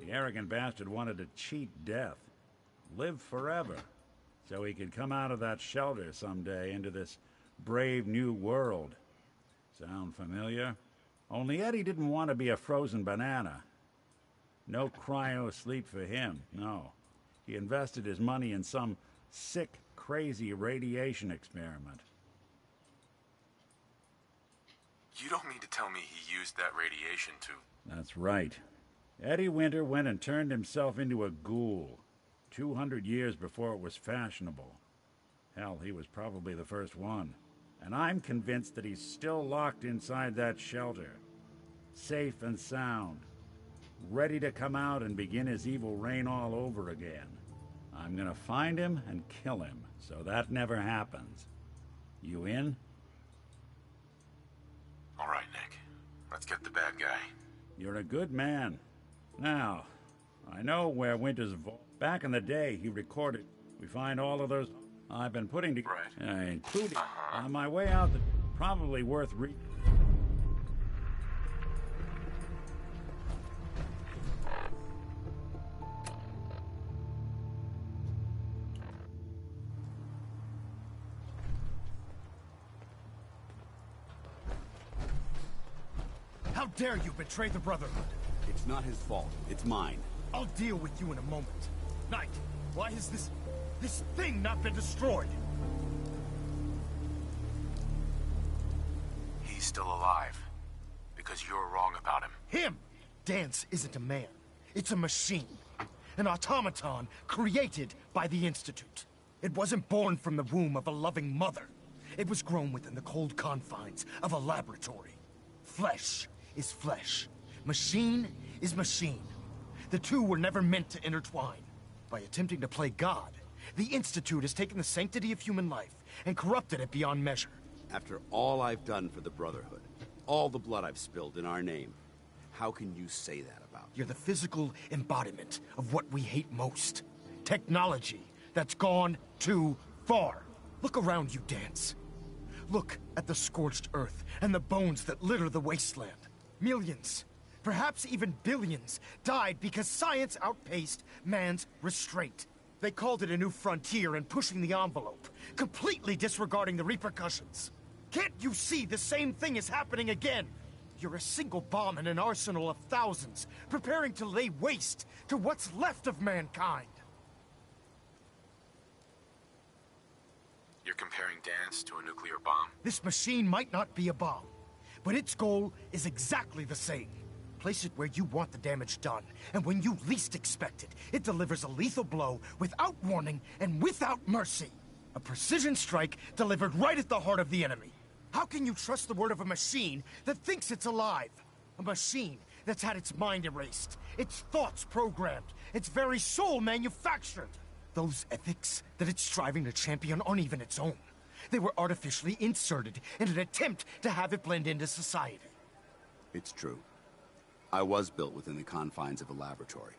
The arrogant bastard wanted to cheat death, live forever, so he could come out of that shelter someday into this brave new world. Sound familiar? Only Eddie didn't want to be a frozen banana. No cryo sleep for him, no. He invested his money in some sick, crazy radiation experiment. You don't mean to tell me he used that radiation to... That's right. Eddie Winter went and turned himself into a ghoul, 200 years before it was fashionable. Hell, he was probably the first one. And I'm convinced that he's still locked inside that shelter, safe and sound, ready to come out and begin his evil reign all over again. I'm gonna find him and kill him, so that never happens. You in? All right, Nick. Let's get the bad guy. You're a good man. Now, I know where Winter's vault. Back in the day, he recorded. We find all of those. I've been putting together, including on my way out. That probably worth reading. How dare you betray the Brotherhood? It's not his fault. It's mine. I'll deal with you in a moment. Knight, why has this thing not been destroyed? He's still alive. Because you're wrong about him. Him! Dance isn't a man. It's a machine. An automaton created by the Institute. It wasn't born from the womb of a loving mother. It was grown within the cold confines of a laboratory. Flesh is flesh. Machine is machine. The two were never meant to intertwine. By attempting to play God, the Institute has taken the sanctity of human life and corrupted it beyond measure. After all I've done for the Brotherhood, all the blood I've spilled in our name, how can you say that about me? You're the physical embodiment of what we hate most. Technology that's gone too far. Look around you, Dance. Look at the scorched earth and the bones that litter the wasteland. Millions, perhaps even billions, died because science outpaced man's restraint. They called it a new frontier and pushing the envelope, completely disregarding the repercussions. Can't you see the same thing is happening again? You're a single bomb in an arsenal of thousands, preparing to lay waste to what's left of mankind. You're comparing Dance to a nuclear bomb? This machine might not be a bomb, but its goal is exactly the same. Place it where you want the damage done, and when you least expect it, it delivers a lethal blow without warning and without mercy. A precision strike delivered right at the heart of the enemy. How can you trust the word of a machine that thinks it's alive? A machine that's had its mind erased, its thoughts programmed, its very soul manufactured. Those ethics that it's striving to champion aren't even its own. They were artificially inserted in an attempt to have it blend into society. It's true. I was built within the confines of a laboratory,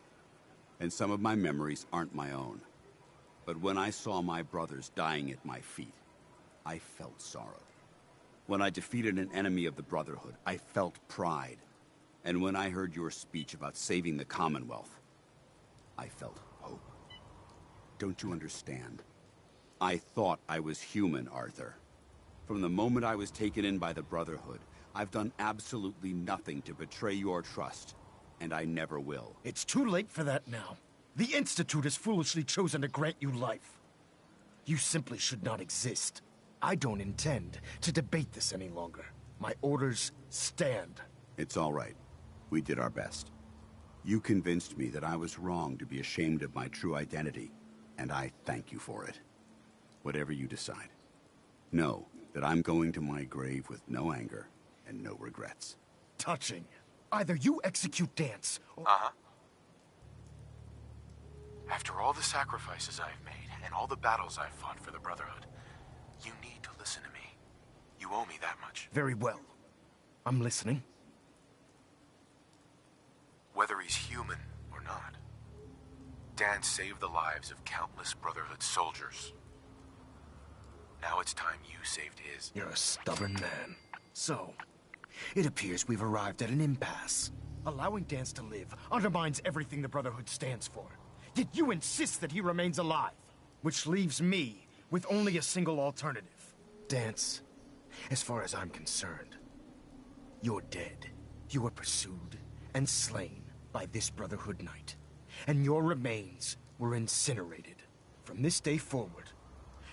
and some of my memories aren't my own. But when I saw my brothers dying at my feet, I felt sorrow. When I defeated an enemy of the Brotherhood, I felt pride. And when I heard your speech about saving the Commonwealth, I felt hope. Don't you understand? I thought I was human, Arthur. From the moment I was taken in by the Brotherhood, I've done absolutely nothing to betray your trust, and I never will. It's too late for that now. The Institute has foolishly chosen to grant you life. You simply should not exist. I don't intend to debate this any longer. My orders stand. It's all right. We did our best. You convinced me that I was wrong to be ashamed of my true identity, and I thank you for it. Whatever you decide. Know that I'm going to my grave with no anger and no regrets. Touching. Either you execute Dance, or... After all the sacrifices I've made, and all the battles I've fought for the Brotherhood, you need to listen to me. You owe me that much. Very well. I'm listening. Whether he's human or not, Dan saved the lives of countless Brotherhood soldiers. Now it's time you saved his. You're a stubborn man. So, it appears we've arrived at an impasse. Allowing Dance to live undermines everything the Brotherhood stands for. Yet you insist that he remains alive, which leaves me with only a single alternative. Dance, as far as I'm concerned, you're dead. You were pursued and slain by this Brotherhood Knight, and your remains were incinerated. From this day forward,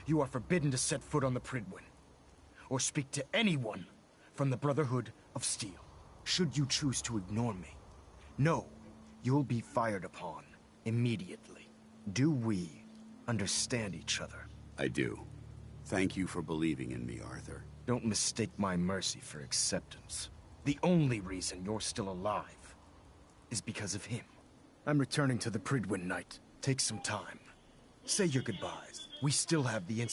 you are forbidden to set foot on the Prydwen, or speak to anyone from the Brotherhood of Steel. Should you choose to ignore me, know you'll be fired upon immediately. Do we understand each other? I do. Thank you for believing in me, Arthur. Don't mistake my mercy for acceptance. The only reason you're still alive is because of him. I'm returning to the Prydwen Knight. Take some time. Say your goodbyes. We still have the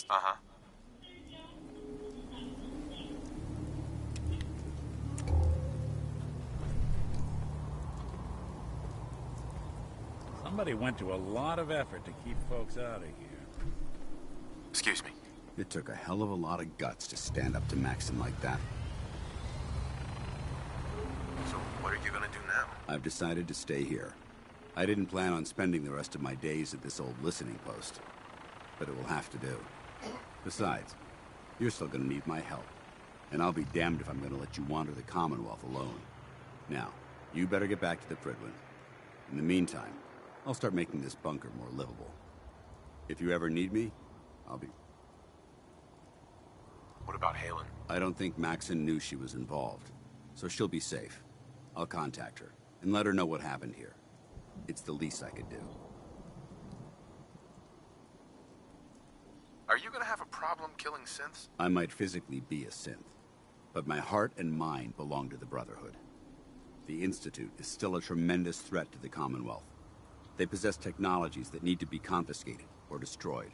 Somebody went to a lot of effort to keep folks out of here. Excuse me. It took a hell of a lot of guts to stand up to Maxon like that. So what are you gonna do now? I've decided to stay here. I didn't plan on spending the rest of my days at this old listening post, but it will have to do. Besides, you're still gonna need my help, and I'll be damned if I'm gonna let you wander the Commonwealth alone. Now, You better get back to the Prydwen. In the meantime, I'll start making this bunker more livable. If you ever need me, I'll be... What about Halen? I don't think Maxon knew she was involved, so she'll be safe. I'll contact her, and let her know what happened here. It's the least I could do. Are you gonna have a problem killing synths? I might physically be a synth, but my heart and mind belong to the Brotherhood. The Institute is still a tremendous threat to the Commonwealth. They possess technologies that need to be confiscated or destroyed.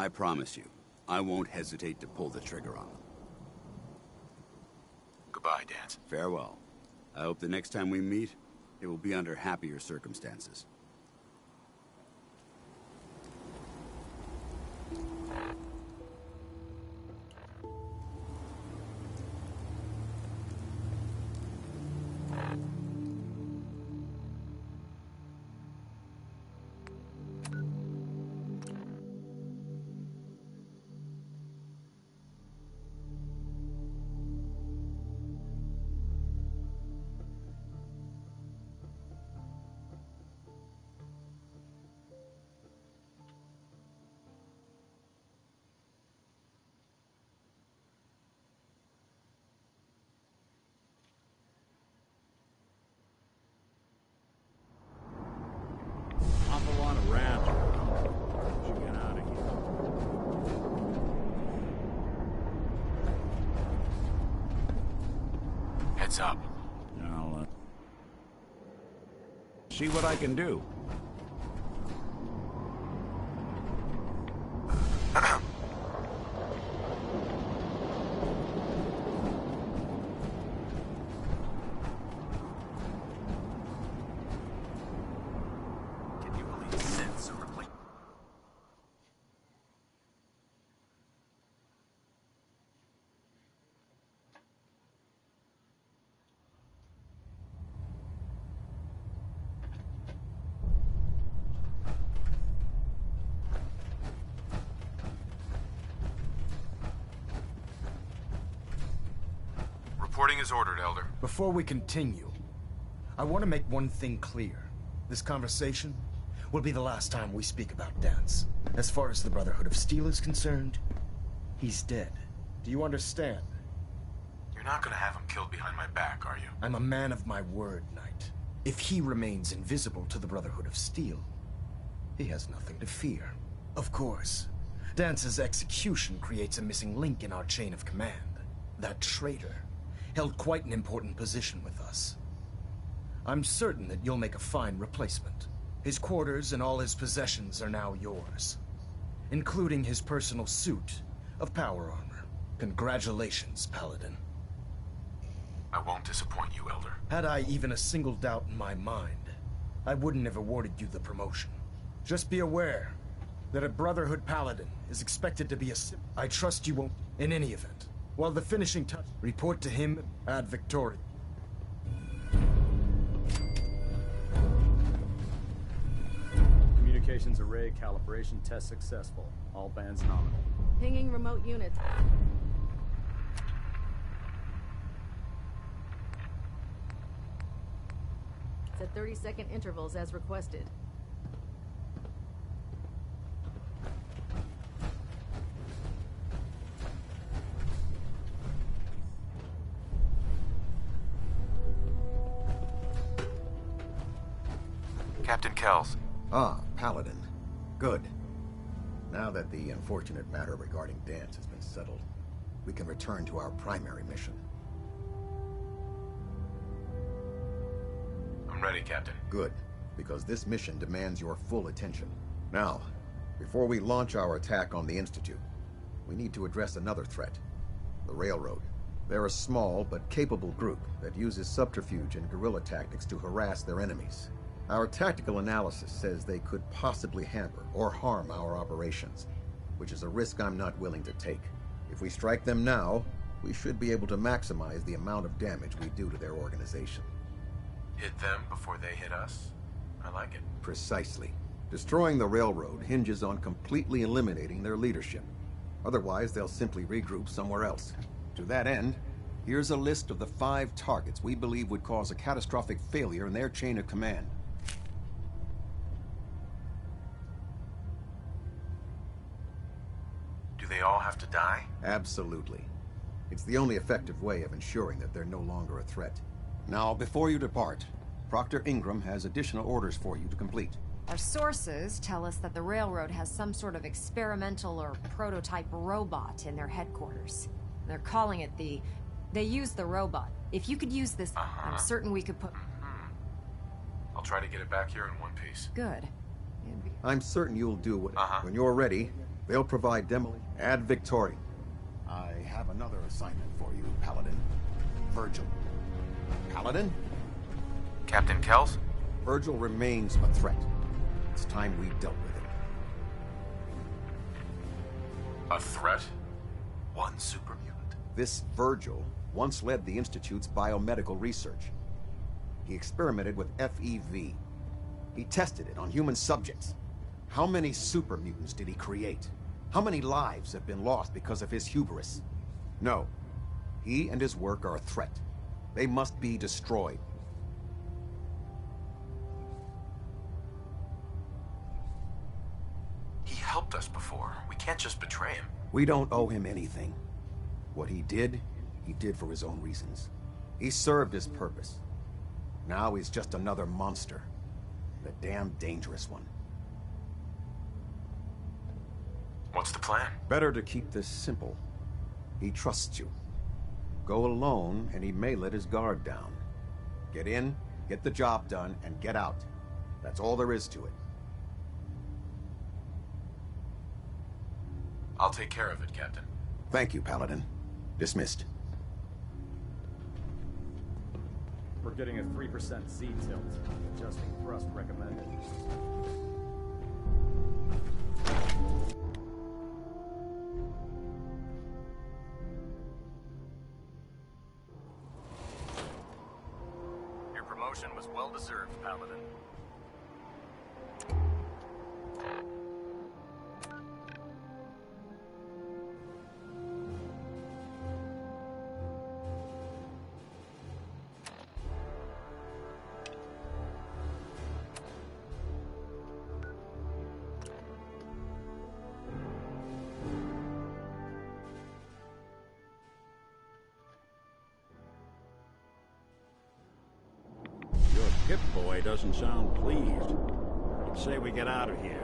I promise you, I won't hesitate to pull the trigger on them. Goodbye, Danse. Farewell. I hope the next time we meet, it will be under happier circumstances. Awful lot of rats around. Should get out of here. Heads up. I'll see what I can do. Reporting is ordered, Elder. Before we continue, I want to make one thing clear. This conversation will be the last time we speak about Danse. As far as the Brotherhood of Steel is concerned, he's dead. Do you understand? You're not gonna have him killed behind my back, are you? I'm a man of my word, Knight. If he remains invisible to the Brotherhood of Steel, he has nothing to fear. Of course, Dance's execution creates a missing link in our chain of command. That traitor held quite an important position with us. I'm certain that you'll make a fine replacement. His quarters and all his possessions are now yours, including his personal suit of power armor. Congratulations, Paladin. I won't disappoint you, Elder. Had I even a single doubt in my mind, I wouldn't have awarded you the promotion. Just be aware that a Brotherhood Paladin is expected to be a... I trust you won't... In any event, while the finishing touch... Report to him ad Victoria. Communications array calibration test successful. All bands nominal. Pinging remote units. It's at 30-second intervals as requested. Captain Kells. Ah, Paladin. Good. Now that the unfortunate matter regarding Danse has been settled, we can return to our primary mission. I'm ready, Captain. Good, because this mission demands your full attention. Now, before we launch our attack on the Institute, we need to address another threat. The Railroad. They're a small but capable group that uses subterfuge and guerrilla tactics to harass their enemies. Our tactical analysis says they could possibly hamper or harm our operations, which is a risk I'm not willing to take. If we strike them now, we should be able to maximize the amount of damage we do to their organization. Hit them before they hit us? I like it. Precisely. Destroying the railroad hinges on completely eliminating their leadership. Otherwise, they'll simply regroup somewhere else. To that end, Here's a list of the 5 targets we believe would cause a catastrophic failure in their chain of command. Do they all have to die? Absolutely. It's the only effective way of ensuring that they're no longer a threat. Now, before you depart, Proctor Ingram has additional orders for you to complete. Our sources tell us that the Railroad has some sort of experimental or prototype robot in their headquarters. They're calling it the... They use the robot. If you could use this, I'm certain we could put... I'll try to get it back here in one piece. Good. I'm certain you'll do what... When you're ready, they'll provide demo... Ad Victoriam. I have another assignment for you, Paladin. Virgil. Paladin? Captain Kells? Virgil remains a threat. It's time we dealt with him. A threat? One super mutant? This Virgil once led the Institute's biomedical research. He experimented with FEV. He tested it on human subjects. How many super mutants did he create? How many lives have been lost because of his hubris? No. He and his work are a threat. They must be destroyed. He helped us before. We can't just betray him. We don't owe him anything. What he did for his own reasons. He served his purpose. Now he's just another monster. A damn dangerous one. What's the plan? Better to keep this simple. He trusts you. Go alone, and he may let his guard down. Get in, get the job done, and get out. That's all there is to it. I'll take care of it, Captain. Thank you, Paladin. Dismissed. We're getting a 3% Z tilt. Adjusting thrust recommended. Your promotion was well deserved, Paladin. Pip-Boy doesn't sound pleased. Let's say we get out of here.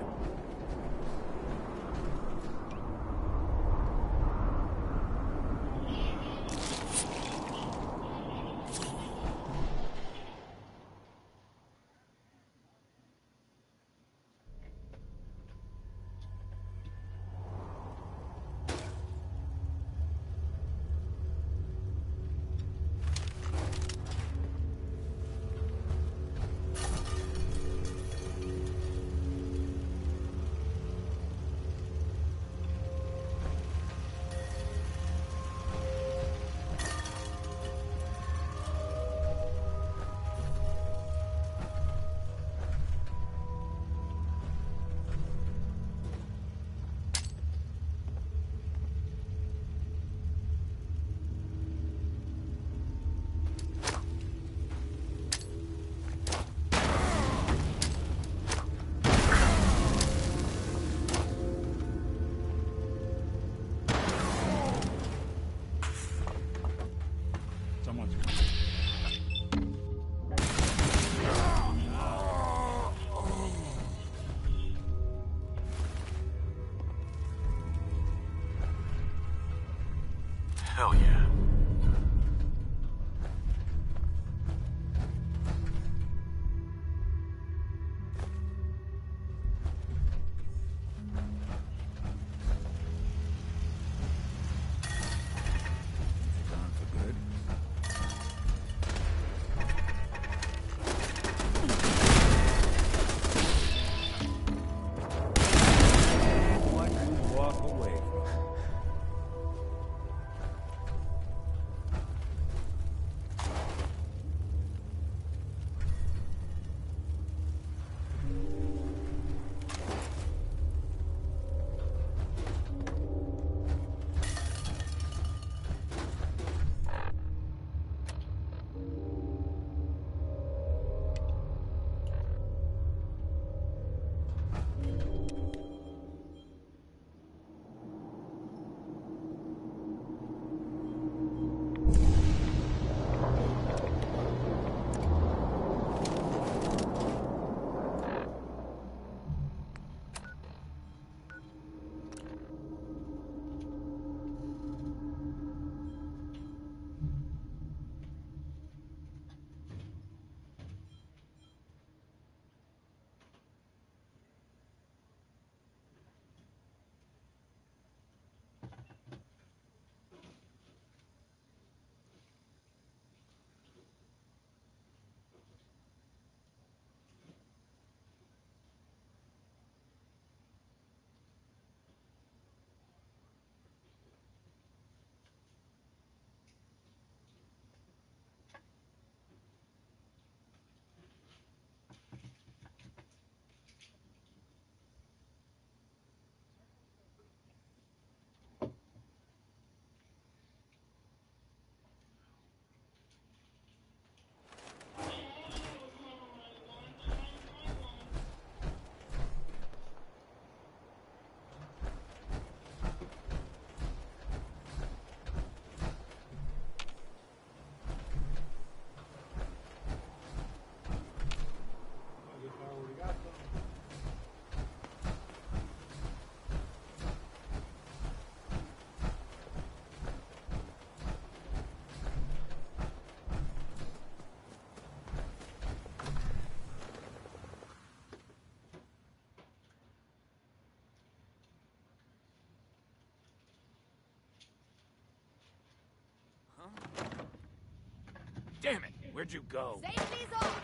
Where'd you go? Safety's off!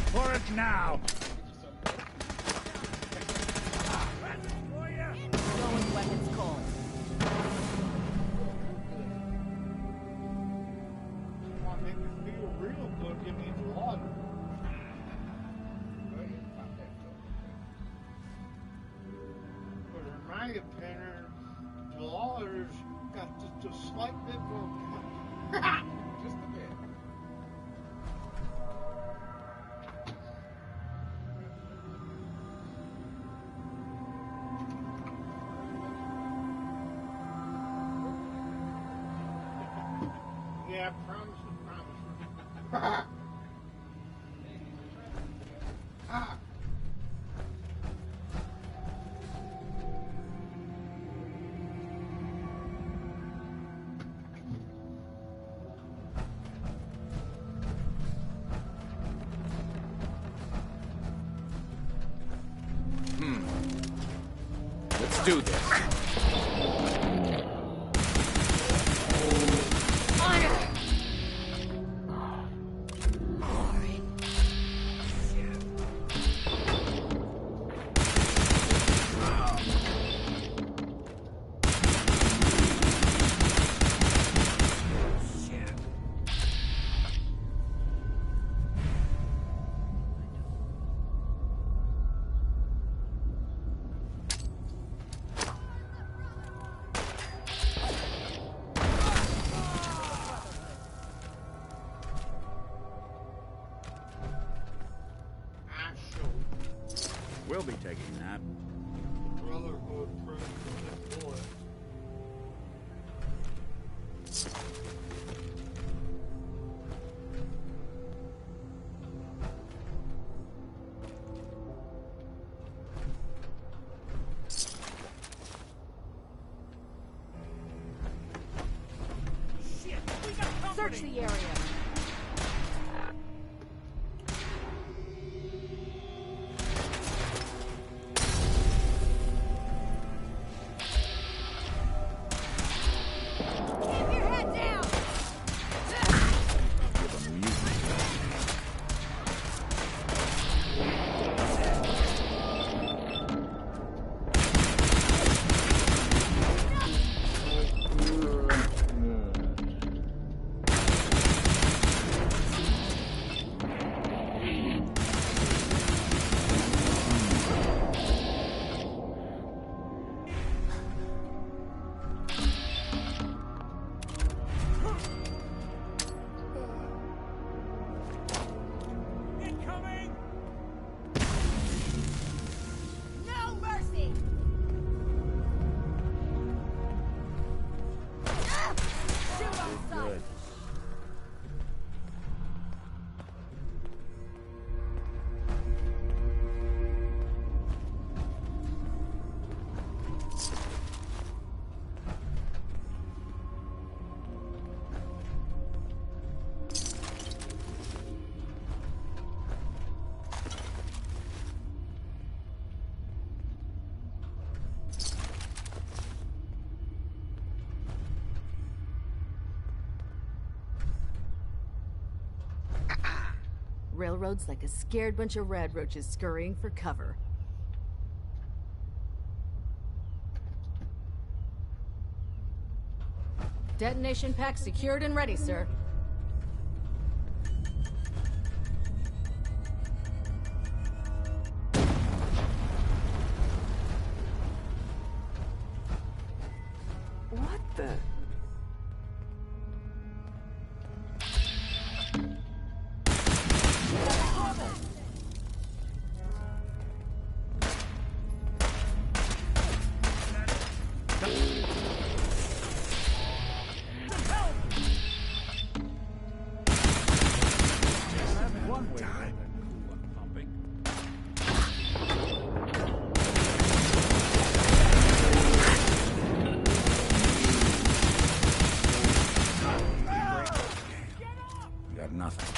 For it now! Going weapons cold. Want to make me feel real good, give me blood. But in my opinion, the lawyers got just a slight bit more. Just a bit. Yeah, promise. Let's do this. We'll be taking that. Brotherhood proves this boy. Search the area. Railroad's like a scared bunch of rad roaches scurrying for cover. Detonation pack secured and ready, sir. What the? Got nothing.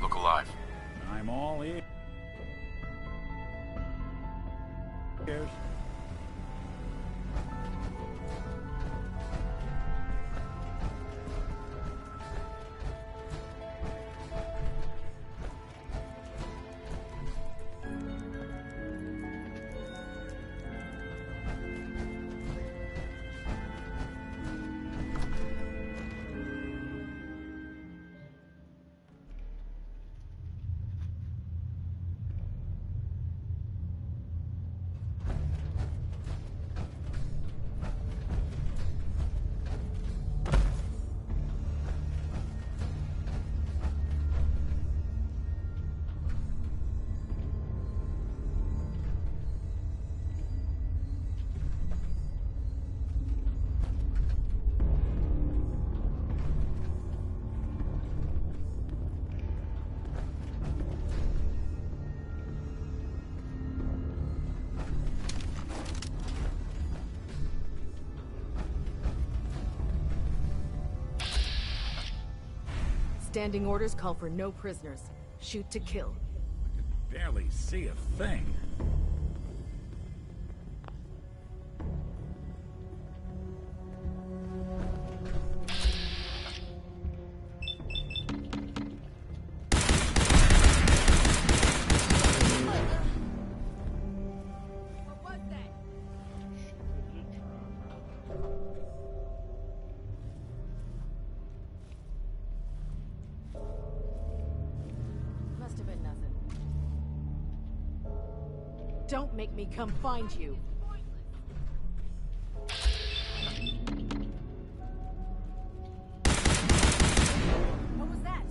Look alive. I'm all ears. Standing orders call for no prisoners. Shoot to kill. Barely see a thing. Must have been nothing. Don't make me come find you. What was that?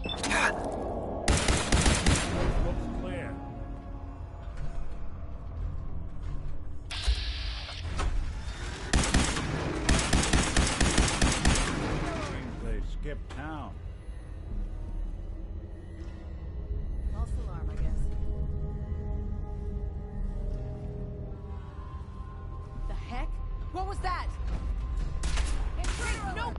Looks clear. Seems they skipped town. False alarm, I guess. The heck? What was that? Hey, no!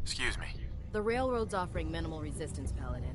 Excuse me. The railroad's offering minimal resistance, Paladin.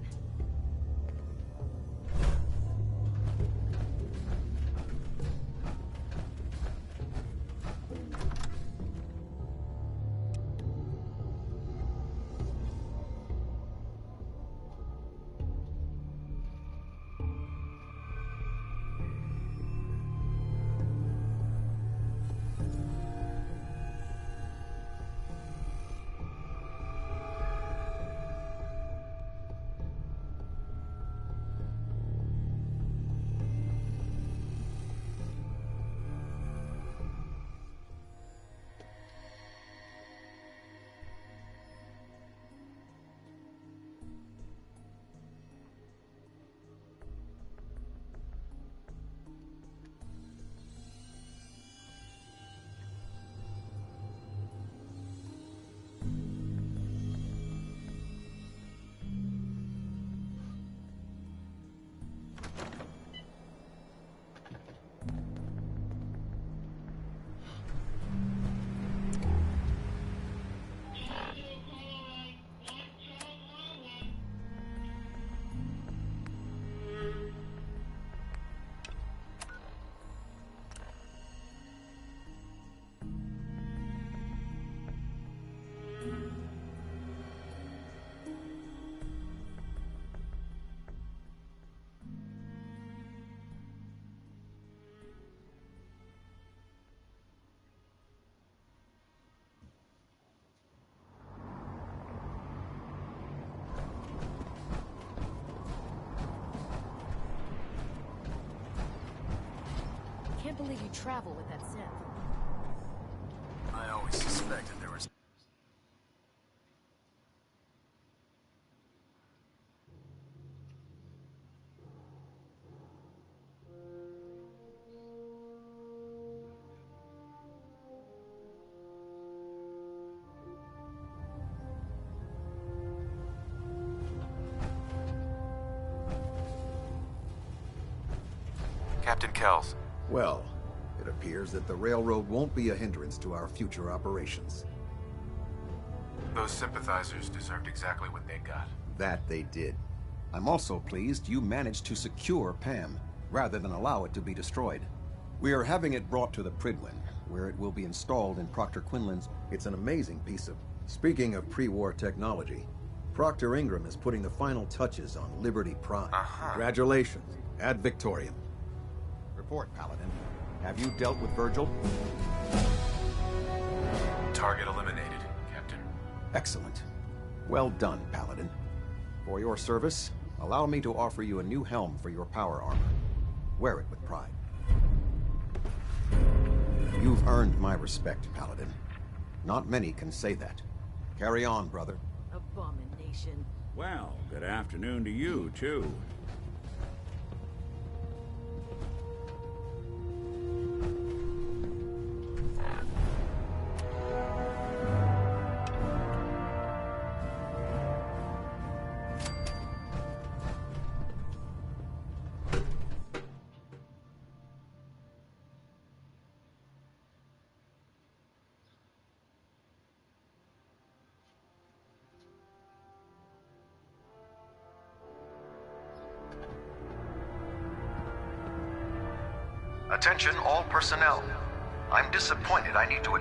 Can't believe you travel with that synth. I always suspected there was... Captain Kells. Well, it appears that the railroad won't be a hindrance to our future operations. Those sympathizers deserved exactly what they got. That they did. I'm also pleased you managed to secure Pam, rather than allow it to be destroyed. We are having it brought to the Prydwen, where it will be installed in Proctor Quinlan's... It's an amazing piece of... Speaking of pre-war technology, Proctor Ingram is putting the final touches on Liberty Prime. Congratulations. Ad Victoriam. Report, Paladin. Have you dealt with Virgil? Target eliminated, Captain. Excellent. Well done, Paladin. For your service, allow me to offer you a new helm for your power armor. Wear it with pride. You've earned my respect, Paladin. Not many can say that. Carry on, brother. Abomination. Well, good afternoon to you, too. Attention all personnel. I'm disappointed I need to